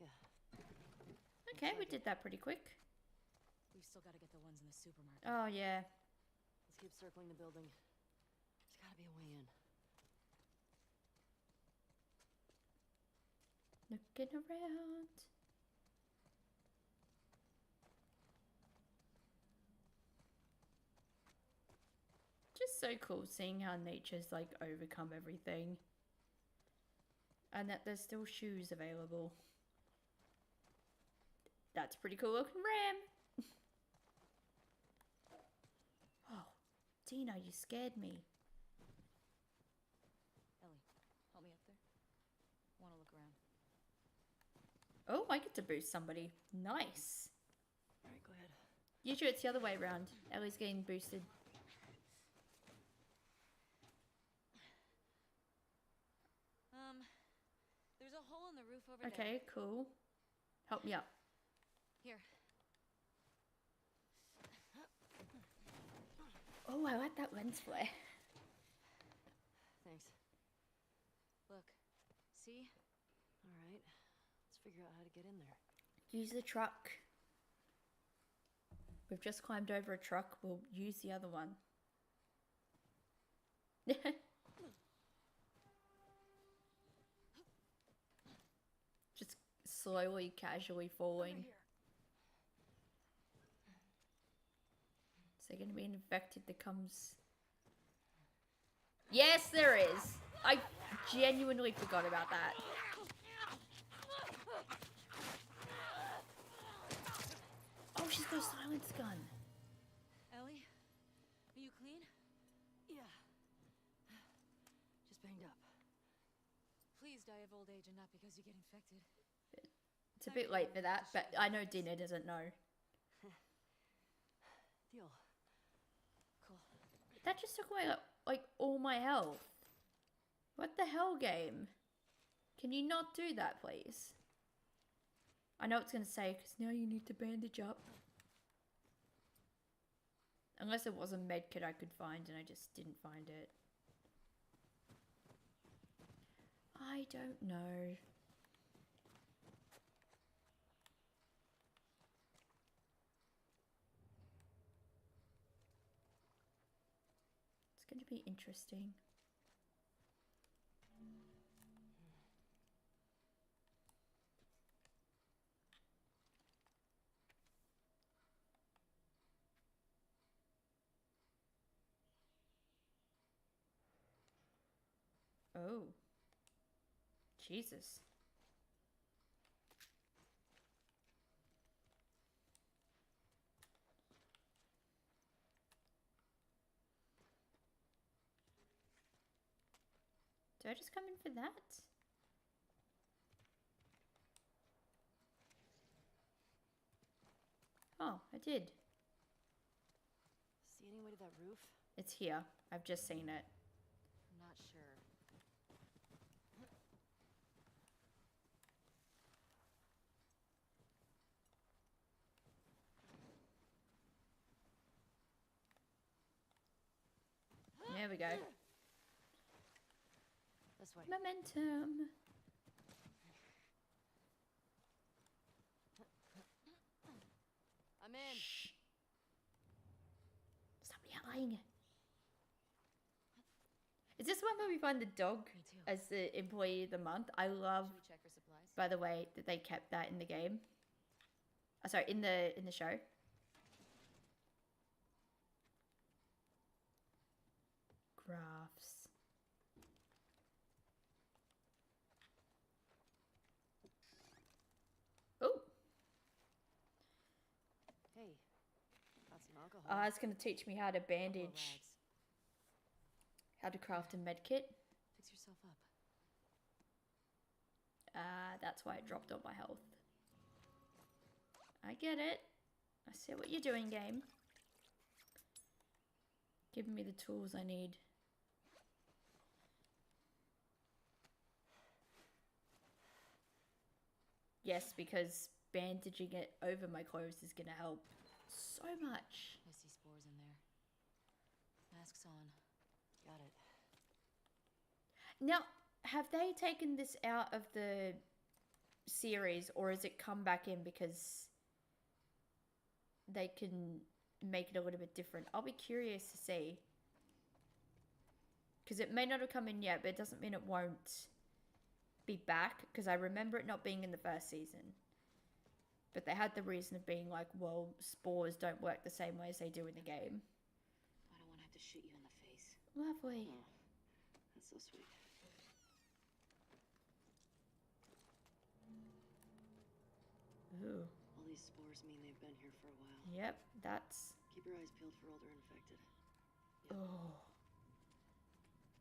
Yeah. Okay, we did that pretty quick. We've still gotta get the ones in the supermarket. Oh, yeah. Let's keep circling the building. There's gotta be a way in. Looking around. Just so cool seeing how nature's like overcome everything. And that there's still shoes available. That's pretty cool looking ram. Oh, Dina, you scared me. Ellie, help me up there. Wanna look around. Oh, I get to boost somebody. Nice. Alright, go ahead. Usually it's the other way around. Ellie's getting boosted. There's a hole in the roof over there. Okay, cool. Help me up. Here. Oh, I like that lens flare. Thanks. Look. See? Alright. Let's figure out how to get in there. Use the truck. We've just climbed over a truck. We'll use the other one. Just slowly, casually falling. Is there going to be an infected that comes? Yes, there is. I genuinely forgot about that. Oh, she's got a silence gun. Ellie? Are you clean? Yeah. Just banged up. Please die of old age and not because you get infected. It's a bit late for that, but I know Dina doesn't know. Deal. Cool. That just took away like all my health. What the hell, game? Can you not do that, please? I know it's going to say, because now you need to bandage up. Unless it was a med kit I could find and I just didn't find it. I don't know. It's going to be interesting. Oh. Jesus. Did I just come in for that? Oh, I did. See any way to that roof? It's here. I've just seen it. I'm not sure. There we go. This way. Momentum. I'm in. Shh. Stop yelling. Is this one where we find the dog Me too. as the employee of the month? I love, Should we check for supplies? by the way, that they kept that in the game. Oh, sorry, in the show. Graphs. Oh, Hey. Got some alcohol. it's going to teach me how to Couple of bandage, rags. how to craft a med kit. Fix yourself up. That's why it dropped all my health. I get it. I see what you're doing, game. Giving me the tools I need. Yes, because bandaging it over my clothes is going to help so much. I see spores in there. Masks on. Got it. Now, have they taken this out of the series, or has it come back in because they can make it a little bit different. I'll be curious to see. Because it may not have come in yet, but it doesn't mean it won't be back. Because I remember it not being in the first season. But they had the reason of being like, well, spores don't work the same way as they do in the game. I don't want to have to shoot you in the face. Lovely. Oh, that's so sweet. Ooh. All these spores mean they've been here for a while. Yep, that's... Keep your eyes peeled for older infected. Oh.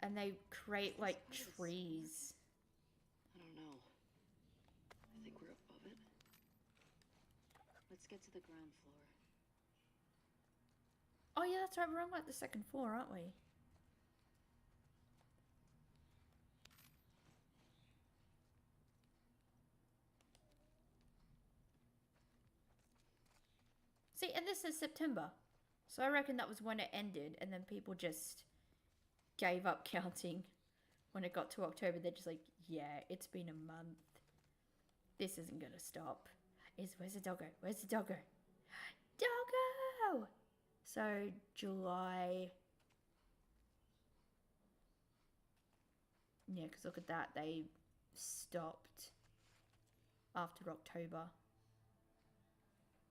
And they create, like, trees. I don't know. I think we're above it. Let's get to the ground floor. Oh, yeah, that's right. We're on, like, the second floor, aren't we? See, and this is September. So I reckon that was when it ended, and then people just gave up counting. When it got to October, they're just like, yeah, it's been a month. This isn't gonna stop. Where's the doggo? Where's the doggo? Doggo! So, July... Yeah, because look at that. They stopped after October.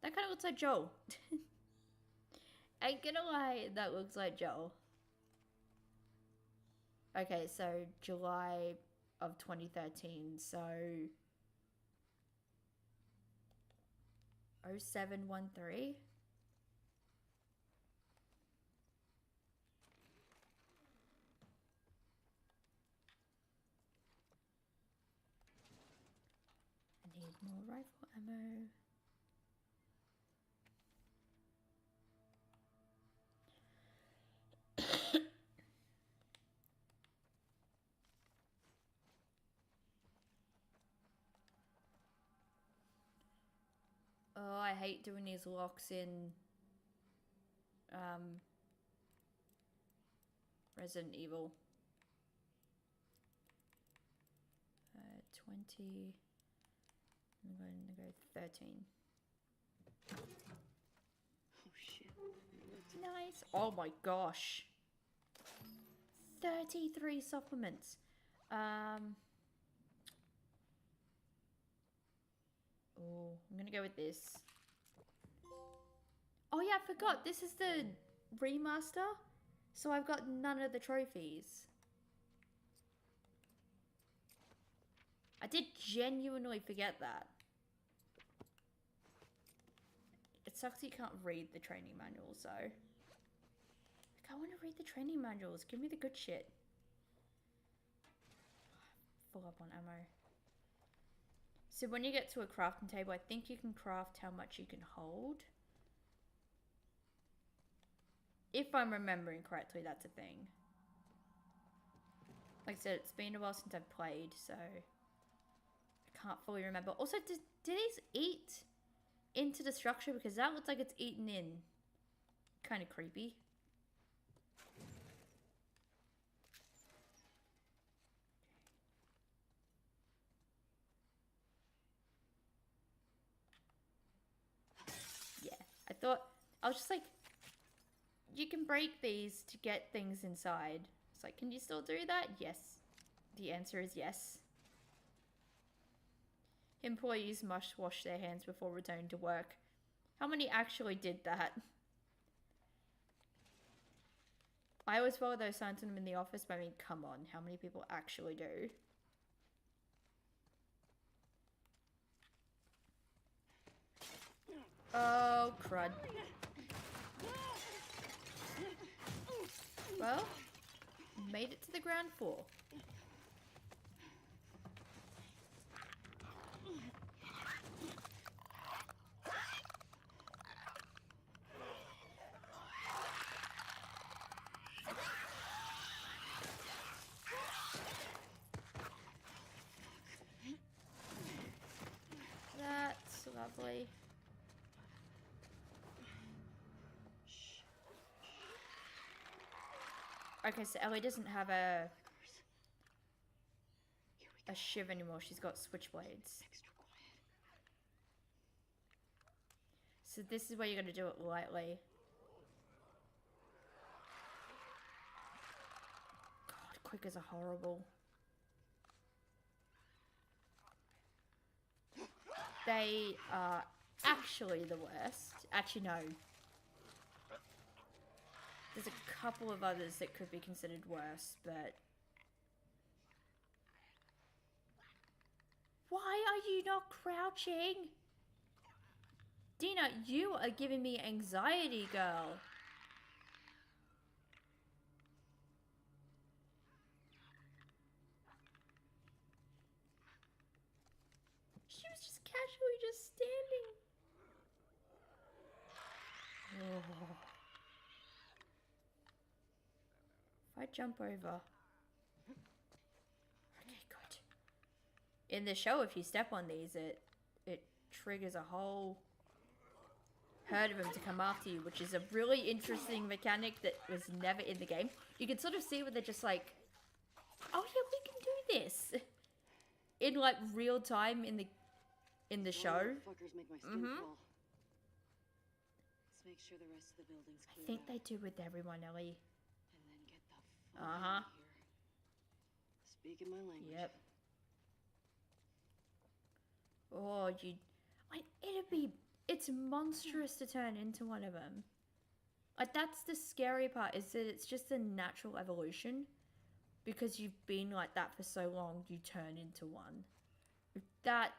That kind of looks like Joel. Ain't gonna lie, that looks like Joel. Okay, so July of 2013, so 0713. I need more rifle ammo. Oh, I hate doing these locks in Resident Evil. 20. I'm going to go 13. Oh shit. Nice. Oh my gosh. 33 supplements. Oh, I'm gonna go with this. Oh yeah, I forgot. This is the remaster. So I've got none of the trophies. I did genuinely forget that. It sucks you can't read the training manuals, though. Like, I want to read the training manuals. Give me the good shit. Full up on ammo. So when you get to a crafting table, I think you can craft how much you can hold. If I'm remembering correctly, that's a thing. Like I said, it's been a while since I've played, so I can't fully remember. Also, did these eat into the structure? Because that looks like it's eaten in. Kind of creepy. Yeah, I was just like, you can break these to get things inside. It's like, can you still do that? Yes. The answer is yes. Employees must wash their hands before returning to work. How many actually did that? I always follow those signs when I'm in the office, but I mean, come on. How many people actually do? Oh, crud. Well, made it to the ground floor. That's lovely. Okay, so Ellie doesn't have a shiv anymore. She's got switchblades. Extra quiet. So this is where you're going to do it lightly. God, clickers are horrible. They are actually the worst. Actually, no. There's a couple of others that could be considered worse, but... Why are you not crouching? Dina, you are giving me anxiety, girl. She was just casually just standing. Oh. If I jump over. Okay, good. In the show, if you step on these, it triggers a whole herd of them to come after you, which is a really interesting mechanic that was never in the game. You can sort of see where they're just like, oh yeah, we can do this in like real time in the show. Fuckers make my skin crawl. Let's make sure the rest of the building's I cleared think out. they do with everyone, Ellie. And then get the fuck out of here. Speaking my language. Yep. Oh, it's monstrous to turn into one of them. Like, that's the scary part, is that it's just a natural evolution. Because you've been like that for so long, you turn into one. That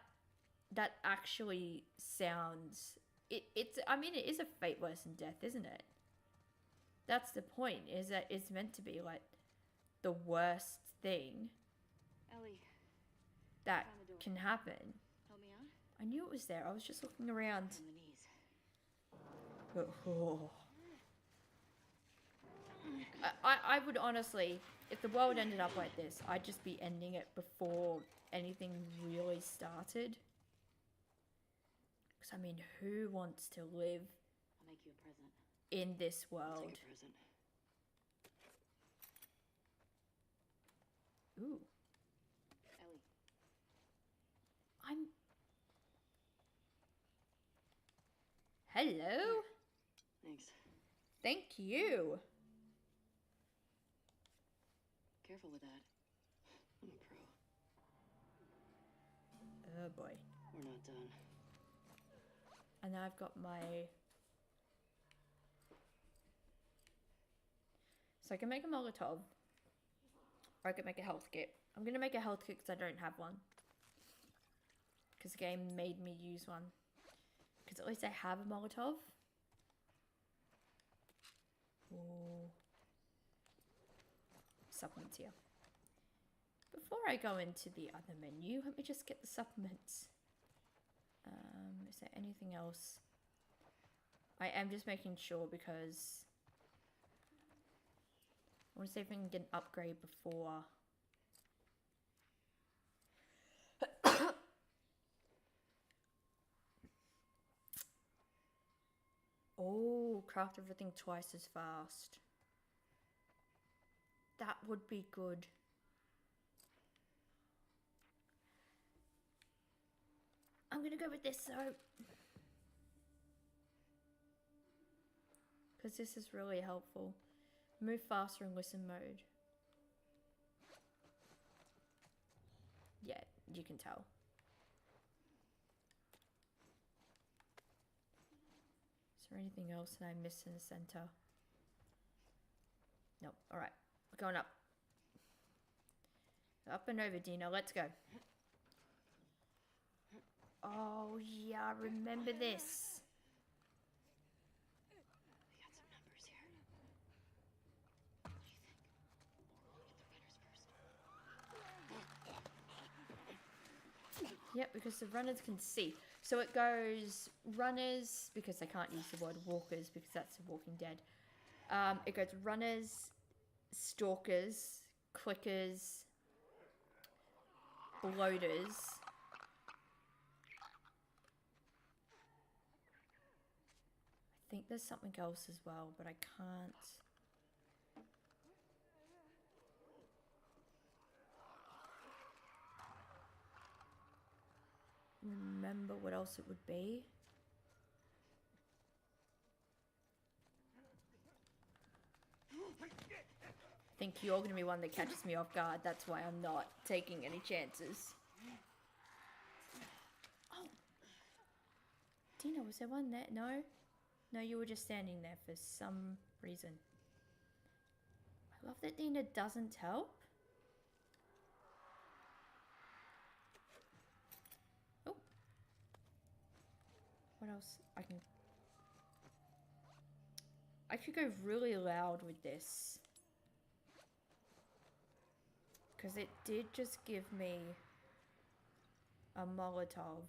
actually sounds... I mean, it is a fate worse than death, isn't it? That's the point, is that it's meant to be, like, the worst thing Ellie, that found the door. can happen. Help me out? I knew it was there. I was just looking around. On the knees. Oh. I would honestly, if the world ended up like this, I'd just be ending it before anything really started. Because, I mean, who wants to live I'll make you a present. in this I'll world? take a present. Ooh. Ellie. Hello? Thanks. Thank you. Careful with that. I'm a pro. Oh boy. We're not done. And now I've got my... So I can make a Molotov. Or I can make a health kit. I'm going to make a health kit because I don't have one. Because the game made me use one. Because at least I have a Molotov. Ooh. Supplements here. Before I go into the other menu, let me just get the supplements. Is there anything else? I am just making sure because I want to see if I can get an upgrade before. Oh, craft everything twice as fast. That would be good. I'm gonna go with this though. Because this is really helpful. Move faster in listen mode. Yeah, you can tell. Is there anything else that I missed in the center? Nope. Alright. We're going up. Up and over, Dina. Let's go. Oh, yeah. Remember this. We got some numbers here. What do you think? Get the runners first. Yep, because the runners can see. So it goes runners, because they can't use the word walkers, because that's The Walking Dead. It goes runners, stalkers, clickers, bloaters. I think there's something else as well, but I can't remember what else it would be. think you're going to be one that catches me off guard. That's why I'm not taking any chances. Oh. Dina, was there one there? No? No, you were just standing there for some reason. I love that Dina doesn't help. Oh. What else? I could go really loud with this. Because it did just give me a Molotov.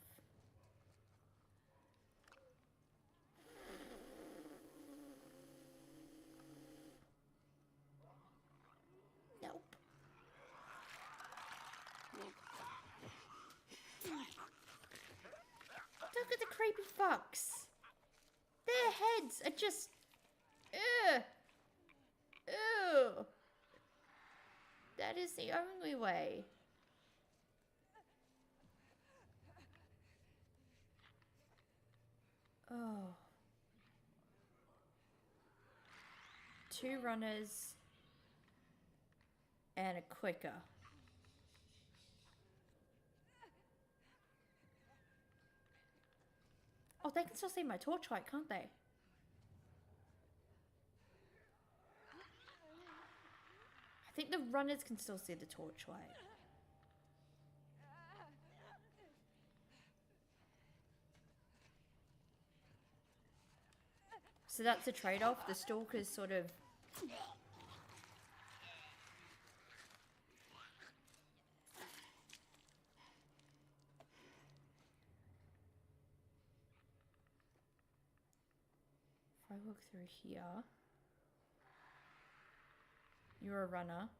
Nope. Look at the creepy fucks. Their heads are just... Ugh. Ew. That is the only way. Oh. 2 runners and a clicker. Oh, they can still see my torchlight, can't they? I think the runners can still see the torchlight. So that's a trade-off. The stalkers sort of... If I look through here... You're a runner.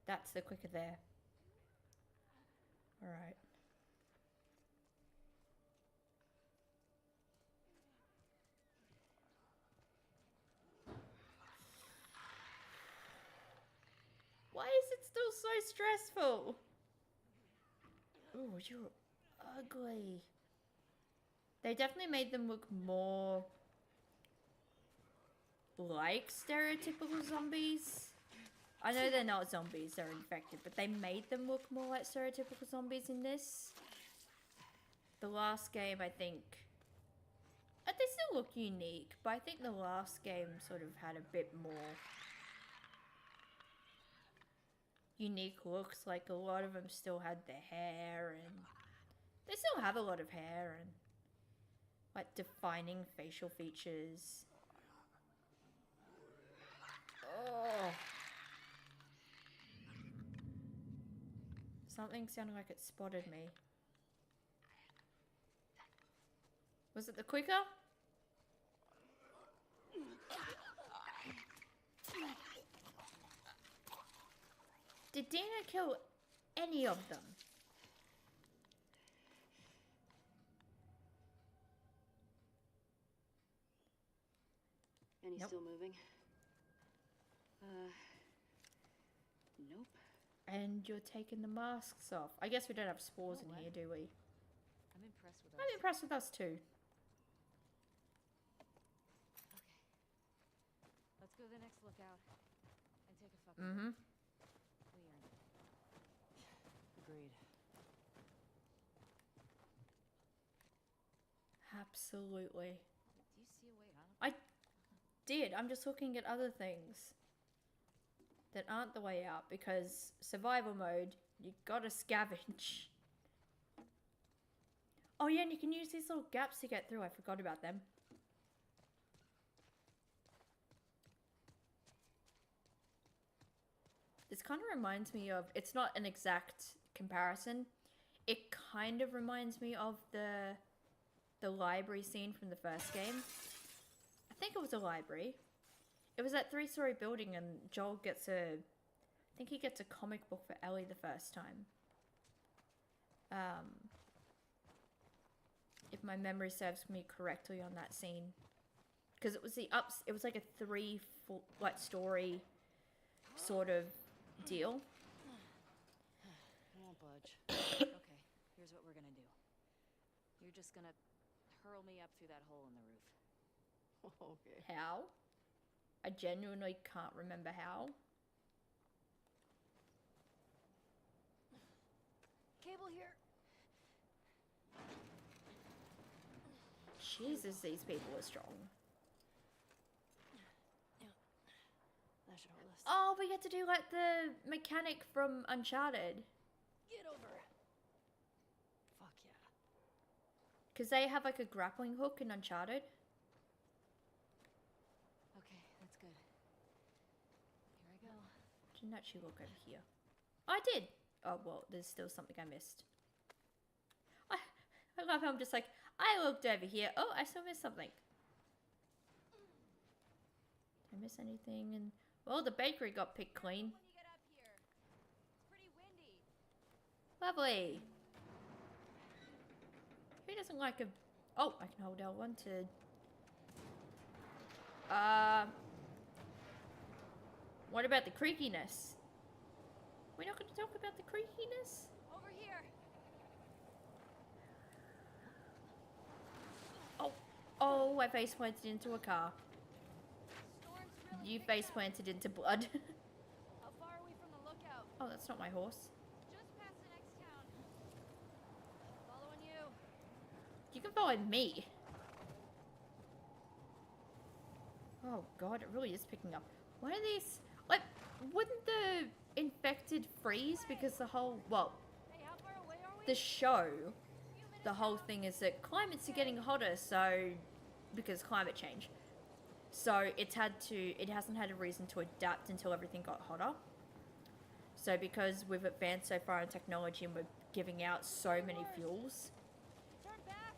That's the clicker there. Alright. Why is it still so stressful? Oh, you're ugly. They definitely made them look more like stereotypical zombies. I know they're not zombies, they're infected, but they made them look more like stereotypical zombies in this. The last game, I think... They still look unique, but I think the last game sort of had a bit more unique looks. Like, a lot of them still had their hair, and they still have a lot of hair, and like defining facial features. Oh. Something sounded like it spotted me. Was it the clicker? Did Dina kill any of them? And he's Nope. still moving? Nope. And you're taking the masks off. I guess we don't have spores No in way. here, do we? I'm impressed with us. I'm impressed with us too. Okay. Let's go to the next lookout and take a fucking Mm-hmm. look. We earned it. Agreed. Absolutely. Do you see a way out? Did. I'm just looking at other things that aren't the way out, because survival mode, you gotta scavenge. Oh yeah, and you can use these little gaps to get through. I forgot about them. This kind of reminds me of, it's not an exact comparison. It kind of reminds me of the library scene from the first game. I think it was a library. It was that 3-story building, and Joel gets I think he gets a comic book for Ellie the first time. If my memory serves me correctly on that scene. Because it was it was like a 3-story sort of deal. I won't budge. Okay, here's what we're gonna do. You're just gonna hurl me up through that hole in the roof. Okay. How? I genuinely can't remember how. table here. Jesus, these people are strong. Yeah. That should hold us. Oh, we get to do like the mechanic from Uncharted. Get over. Fuck yeah. Because they have like a grappling hook in Uncharted. Okay, that's good. Here I go. Didn't actually look over here. I did. Oh, well, there's still something I missed. I love how I'm just like, I looked over here. Oh, I still missed something. Did I miss anything? And well, the bakery got picked clean. When you get up here. It's pretty windy. Lovely. Who doesn't like a... Oh, I can hold L1 to... What about the creakiness? We're not going to talk about the creakiness? Over here. Oh, I face planted into a car. Storm's really You picked face up. planted into blood. How far are we from the lookout? Oh, that's not my horse. Just past the next town. Following you. You can follow me. Oh god, it really is picking up. Why are these... Like, wouldn't the infected freeze because the whole... Well, Hey, how far away are we? the show, Few minutes the whole out. thing is that climates are getting hotter, so... Because climate change. So it hasn't had a reason to adapt until everything got hotter. So because we've advanced so far in technology and we're giving out so many fuels, Turn back.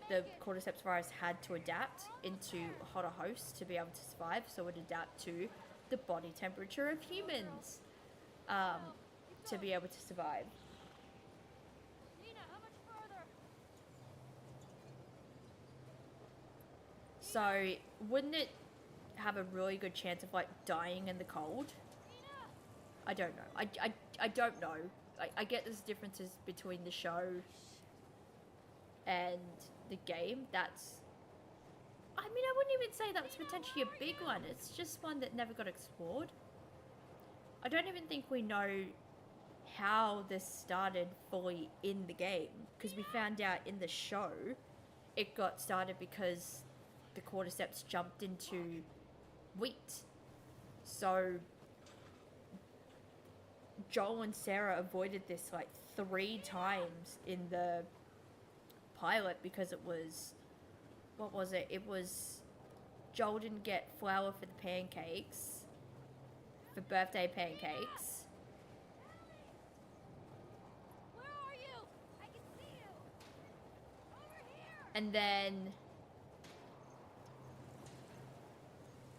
the cordyceps virus had to adapt into hotter hosts to be able to survive, so it would adapt to the body temperature of humans to be able to survive. Nina, how much further? So wouldn't it have a really good chance of like dying in the cold? Nina! I don't know. I don't know. I get there's differences between the show and the game. I mean, I wouldn't even say that's potentially a big one. It's just one that never got explored. I don't even think we know how this started fully in the game, because we found out in the show it got started because the cordyceps jumped into wheat. So Joel and Sarah avoided this like 3 times in the pilot because it was... What was it? It was... Joel didn't get flour for the pancakes. For birthday pancakes. Where are you? I can see you. Over here. And then...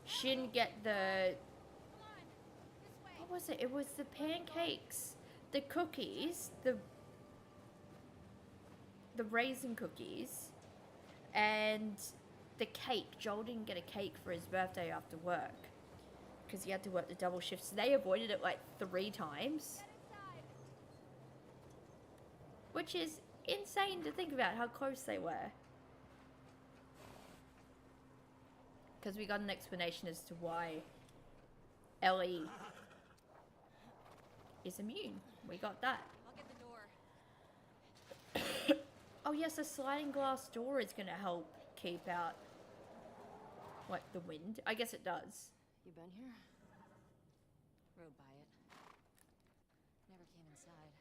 She didn't get the... Come on. This way. What was it? It was the pancakes, the cookies, the raisin cookies, and the cake. Joel didn't get a cake for his birthday after work because he had to work the double shifts. So they avoided it like 3 times, Get inside. which is insane to think about how close they were. Because we got an explanation as to why Ellie is immune. We got that. I'll get the door. Oh yes, a sliding glass door is going to help keep out, like, the wind. I guess it does. You been here? Rode by it. Never came inside.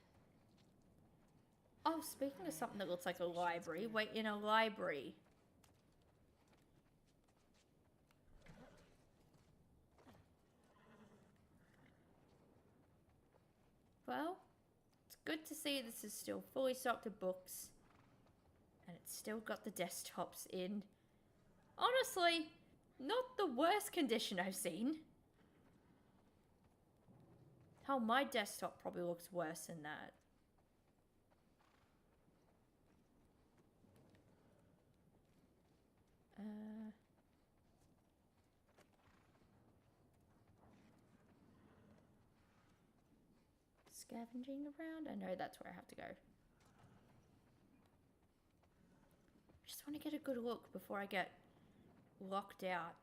Oh, speaking of something that looks like a library, wait, in a library. Well, it's good to see this is still fully stocked with books. And it's still got the desktops in, honestly, not the worst condition I've seen. Hell, my desktop probably looks worse than that. Scavenging around? I know that's where I have to go. Just want to get a good look before I get locked out.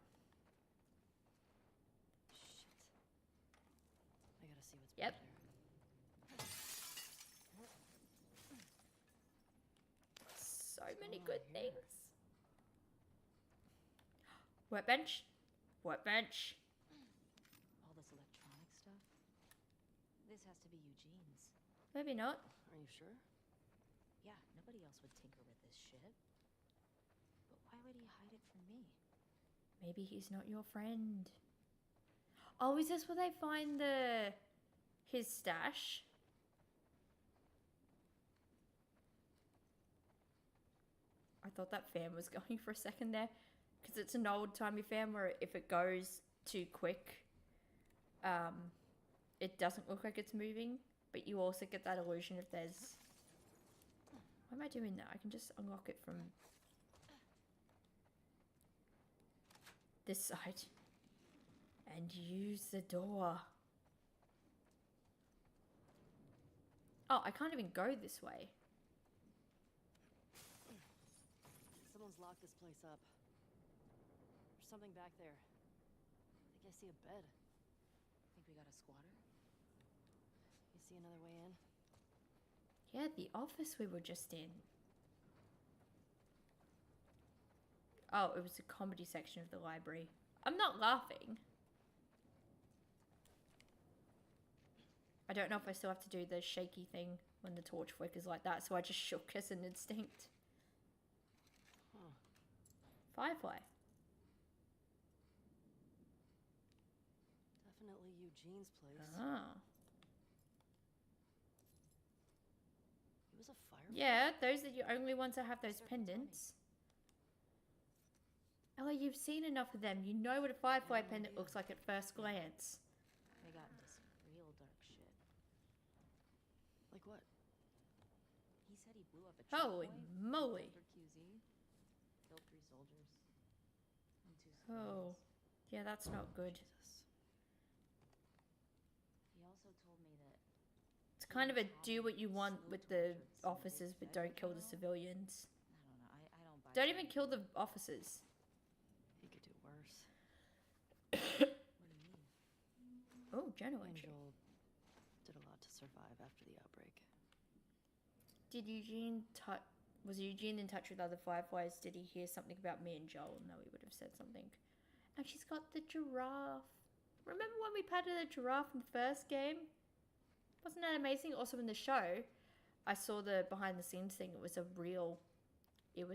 Shit. I gotta see what's Yep. back there. many going on good here? things. Workbench. Workbench. All this electronic stuff? This has to be Eugene's. Maybe not. Are you sure? Yeah, nobody else would tinker with this shit. But why would he hide it from me? Maybe he's not your friend. Oh, is this where they find his stash? I thought that fan was going for a second there. Because it's an old-timey fan where if it goes too quick, it doesn't look like it's moving. But you also get that illusion if there's... Why am I doing that? I can just unlock it from this side. And use the door. Oh, I can't even go this way. Someone's locked this place up. There's something back there. I think I see a bed. Think we got a squatter? You see another way in? Yeah, the office we were just in. Oh, it was the comedy section of the library. I'm not laughing. I don't know if I still have to do the shaky thing when the torch flickers like that, so I just shook as an instinct. Huh. Firefly. Definitely Eugene's place. Oh. He was a firefly. Yeah, those are the only ones that have those Circle Tommy. pendants. Ella, you've seen enough of them. You know what a firefly No pendant idea. looks like at first glance. They got into some real dark shit. Like what? He said he blew up a Holy checkpoint, moly. killed their QZ, killed 3 soldiers, and 2 Oh. civilians. Yeah, that's not good. Jesus. He also told me that It's kind of a do what you want with the officers, but don't kill the civilians. I don't know. I don't buy. Don't that. even kill the officers. He could do worse. What do you mean? Oh, journal He and entry. Joel did a lot to survive after the outbreak. Did Eugene was Eugene in touch with other fireflies? Did he hear something about me and Joel? No, he would have said something. And she's got the giraffe. Remember when we patted a giraffe in the first game? Wasn't that amazing? Also in the show, I saw the behind the scenes thing. It was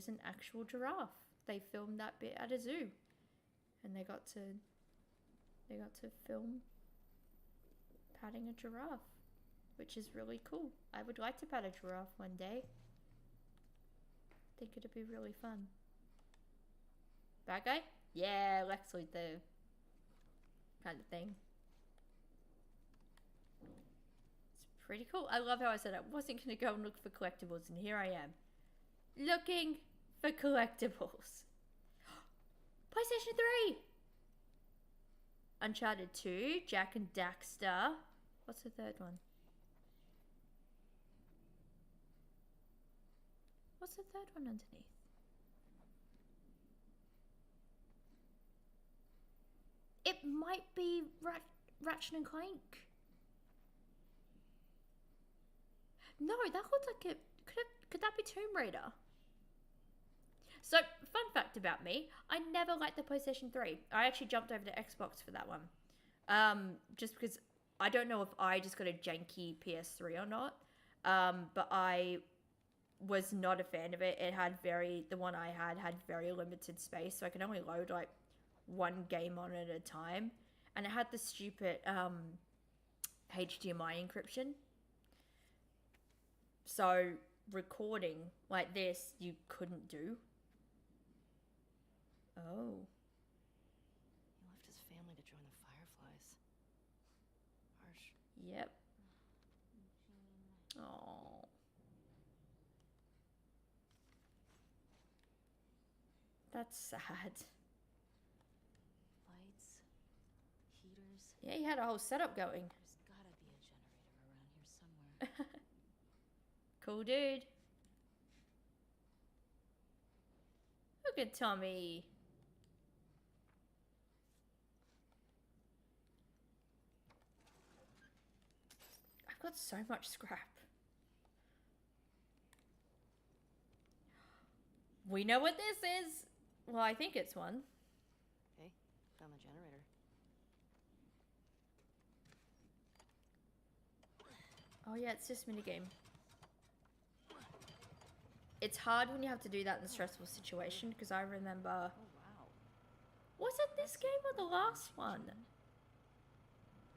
an actual giraffe. They filmed that bit at a zoo. And they got to film patting a giraffe, which is really cool. I would like to pat a giraffe one day. I think it'd be really fun. Bad guy? Yeah, Lex Luthor kind of thing. It's pretty cool. I love how I said I wasn't going to go and look for collectibles, and here I am. Looking for collectibles. PlayStation 3! Uncharted 2, Jack and Daxter. What's the third one? What's the third one underneath? It might be Ratchet and Clank. No, that looked like it. Could that be Tomb Raider? So, fun fact about me, I never liked the PlayStation 3. I actually jumped over to Xbox for that one. Just because I don't know if I just got a janky PS3 or not. But I was not a fan of it. The one I had very limited space, so I could only load like one game on it at a time. And it had the stupid HDMI encryption. So recording like this, you couldn't do. Oh. He left his family to join the Fireflies. Harsh. Yep. Eugene. Oh. That's sad. Lights, heaters. Yeah, he had a whole setup going. There's gotta be a generator around here somewhere. Cool dude. Look at Tommy. I've got so much scrap. We know what this is. Well, I think it's one. Hey, found the generator. Oh yeah, it's this minigame. It's hard when you have to do that in a stressful situation, because I remember... Oh, wow. Was it this game or the last one? I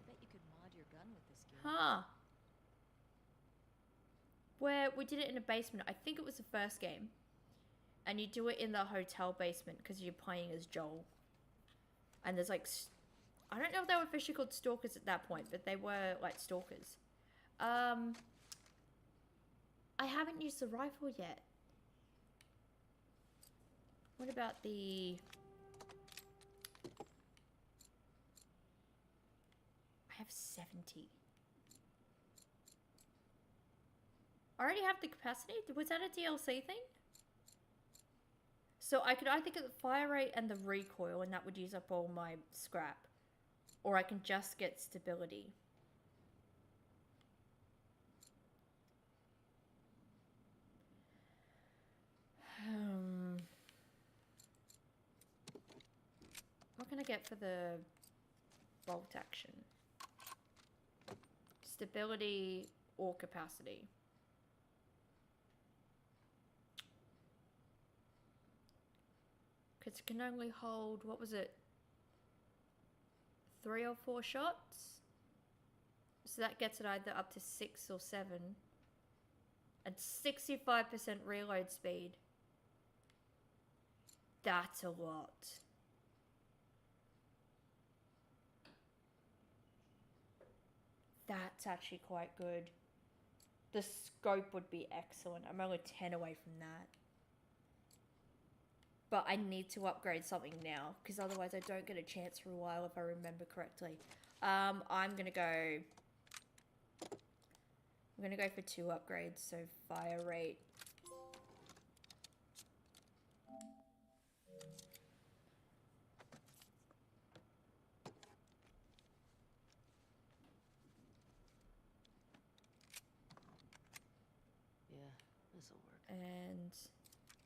bet you could mod your gun with this game. Huh. Where we did it in a basement. I think it was the first game. And you do it in the hotel basement because you're playing as Joel. And there's like... I don't know if they were officially called stalkers at that point, but they were like stalkers. I haven't used the rifle yet. What about the... I have 70. I already have the capacity? Was that a DLC thing? So I could either get the fire rate and the recoil, and that would use up all my scrap. Or I can just get stability. What can I get for the bolt action? Stability or capacity? Because it can only hold, what was it? 3 or 4 shots? So that gets it either up to 6 or 7. And 65% reload speed. That's a lot. That's actually quite good. The scope would be excellent. I'm only 10 away from that. But I need to upgrade something now, because otherwise I don't get a chance for a while if I remember correctly. I'm gonna go for 2 upgrades, so fire rate. Yeah, this'll work. And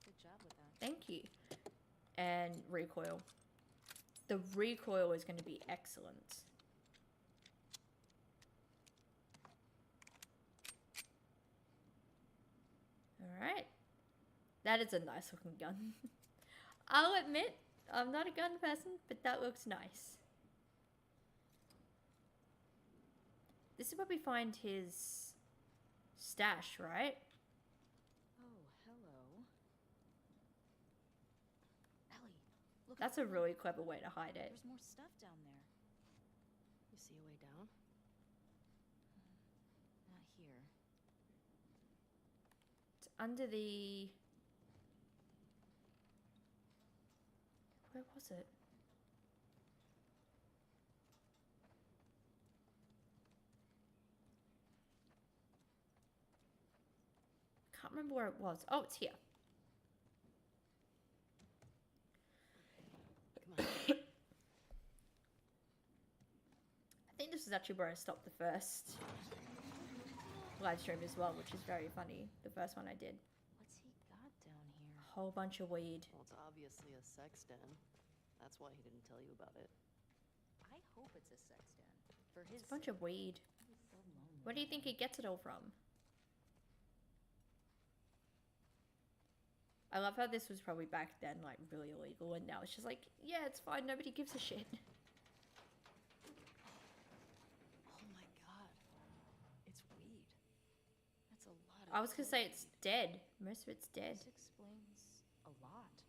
Good job with that. thank you. And recoil. The recoil is going to be excellent. Alright. That is a nice looking gun. I'll admit, I'm not a gun person, but that looks nice. This is where we find his stash, right? Oh, hello. Ellie, look. That's a really clever way to hide it. There's more stuff down there. You see a way down? Not here. It's under the... Where was it? Can't remember where it was. Oh, it's here. Come on. I think this is actually where I stopped the first live stream as well, which is very funny. The first one I did. What's he got down here? A whole bunch of weed. Well, it's obviously a sex den. That's why he didn't tell you about it. I hope it's a sex den. For his It's a bunch of weed. He's so lonely. Where do you think he gets it all from? I love how this was probably back then like really illegal, and now it's just like, yeah, it's fine, nobody gives a shit. Oh my god. It's weed. That's a lot of I was gonna say it's weed. dead. Most of it's dead. This explains a lot.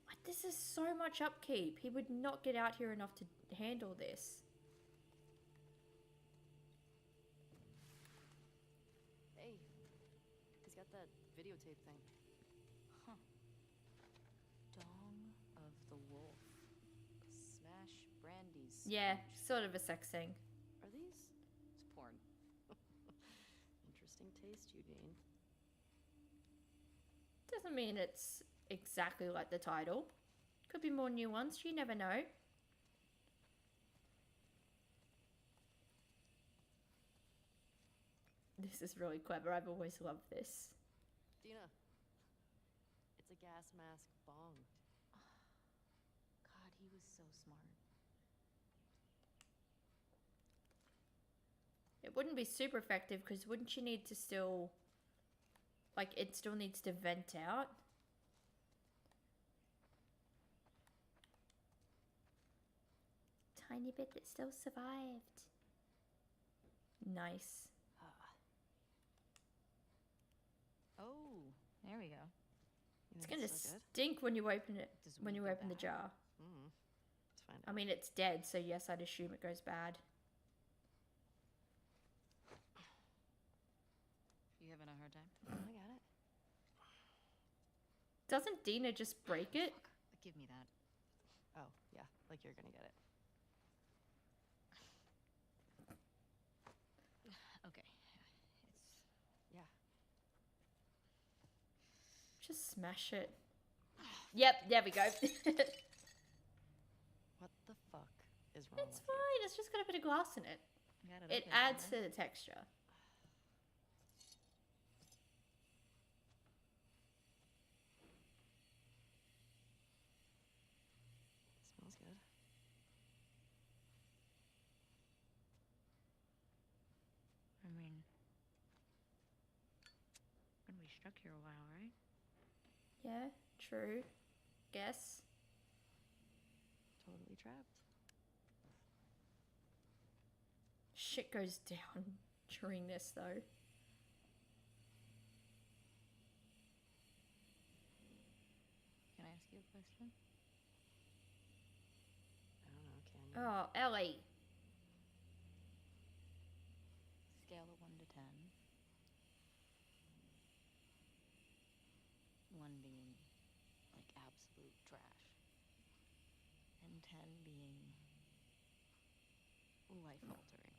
Like, this is so much upkeep. He would not get out here enough to handle this. Hey, he's got that videotape thing. Huh. Dong of the Wolf. Smash Brandy's. Yeah, sponge. sort of a sex thing. Are these? It's porn. Interesting taste, Eugene. Doesn't mean it's exactly like the title. Could be more nuanced, you never know. This is really clever. I've always loved this. Dina. It's a gas mask bong. God, he was so smart. It wouldn't be super effective because wouldn't you need to still, like, it still needs to vent out? Tiny bit that still survived. Nice. Oh, there we go. It's think gonna so good? stink when you open it. Does When weed you go open the bad? jar. Let's find I out. mean, it's dead, so yes, I'd assume it goes bad. You having a hard time? I got it. Doesn't Dina just break it? Give me that. Oh, yeah, like you're gonna get it. Okay. Yeah. Just smash it. Yep, there we go. What the fuck is wrong It's with fine. It's just got a bit of glass in it. Got It open, adds to didn't the texture. you? Smells good. I mean, gonna be stuck here a while, right? Yeah, true. Guess. Totally trapped. Shit goes down during this, though. Can I ask you a question? I don't know, can you? Oh, Ellie. Scale of 1 to 10. 1 being like absolute trash, and 10 being life altering.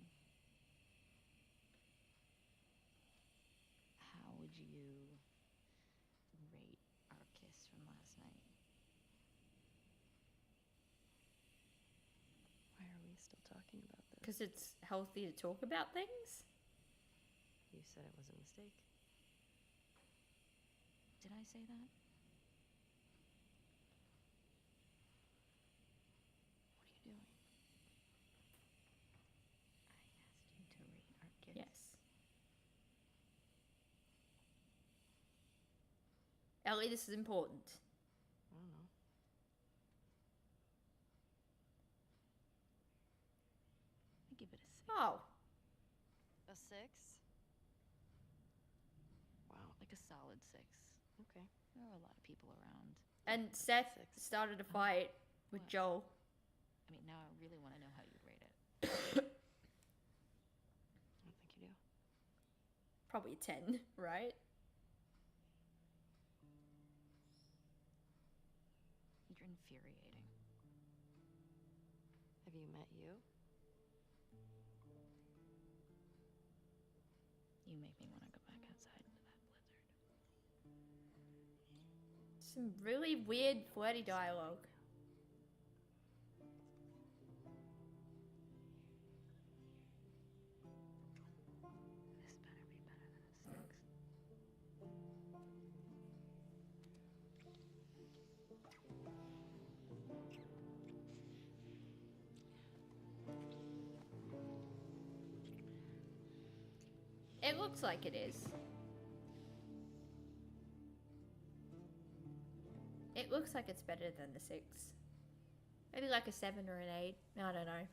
How would you rate our kiss from last night? Why are we still talking about this? Because it's healthy to talk about things? You said it was a mistake. Did I say that? What are you doing? I asked you to rate our kiss. Yes. Ellie, this is important. I don't know. I give it a 6. Oh, A 6? Wow. Like a solid 6. Okay. There are a lot of people around. and Seth 6. started a fight with What? Joel. I mean, now I really want to know how you'd rate it. I don't think you do. Probably a 10, right? You're infuriating. Have you met you? You make me want to go back outside into that blizzard. Some really weird, flirty dialogue. This better be better than a 6. It looks like it is. It looks like it's better than the 6. Maybe like a 7 or an 8. I don't know.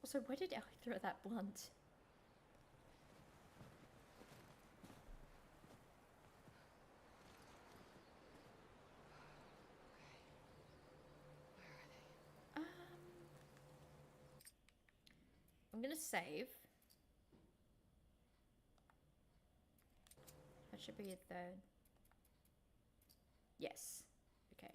Also, where did Ellie throw that blunt? Um, I'm gonna save. That should be a 3rd. Yes. Okay.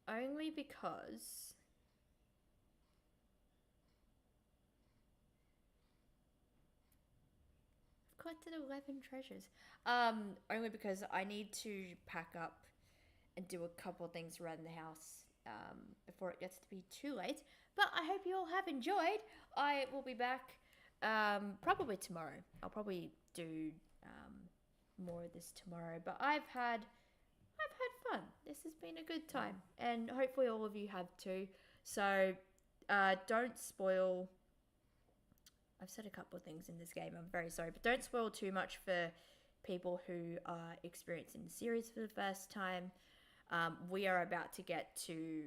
Only because I've collected 11 treasures. Only because I need to pack up and do a couple things around the house before it gets to be too late. But I hope you all have enjoyed. I will be back probably tomorrow. I'll probably do more of this tomorrow. But I've had fun. This has been a good time, and hopefully all of you have too. So don't spoil. I've said a couple of things in this game. I'm very sorry, but don't spoil too much for people who are experiencing the series for the first time. We are about to get to.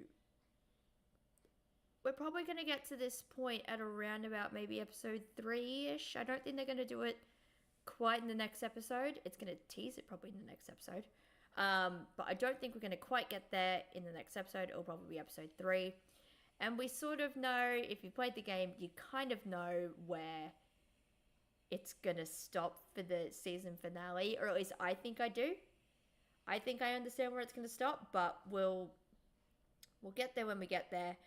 We're probably going to get to this point at around about maybe episode 3-ish. I don't think they're going to do it quite in the next episode. It's going to tease it probably in the next episode. But I don't think we're going to quite get there in the next episode. It'll probably be episode 3. And we sort of know, if you played the game, you kind of know where it's going to stop for the season finale. Or at least I think I do. I think I understand where it's going to stop, but we'll get there when we get there.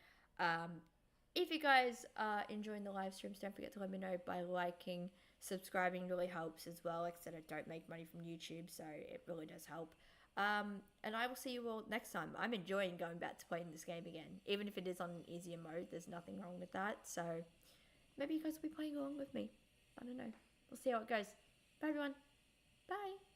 If you guys are enjoying the live streams, don't forget to let me know by liking. Subscribing really helps as well. Like I said, I don't make money from YouTube, so it really does help. And I will see you all next time. I'm enjoying going back to playing this game again. Even if it is on an easier mode, there's nothing wrong with that. So maybe you guys will be playing along with me. I don't know. We'll see how it goes. Bye, everyone. Bye.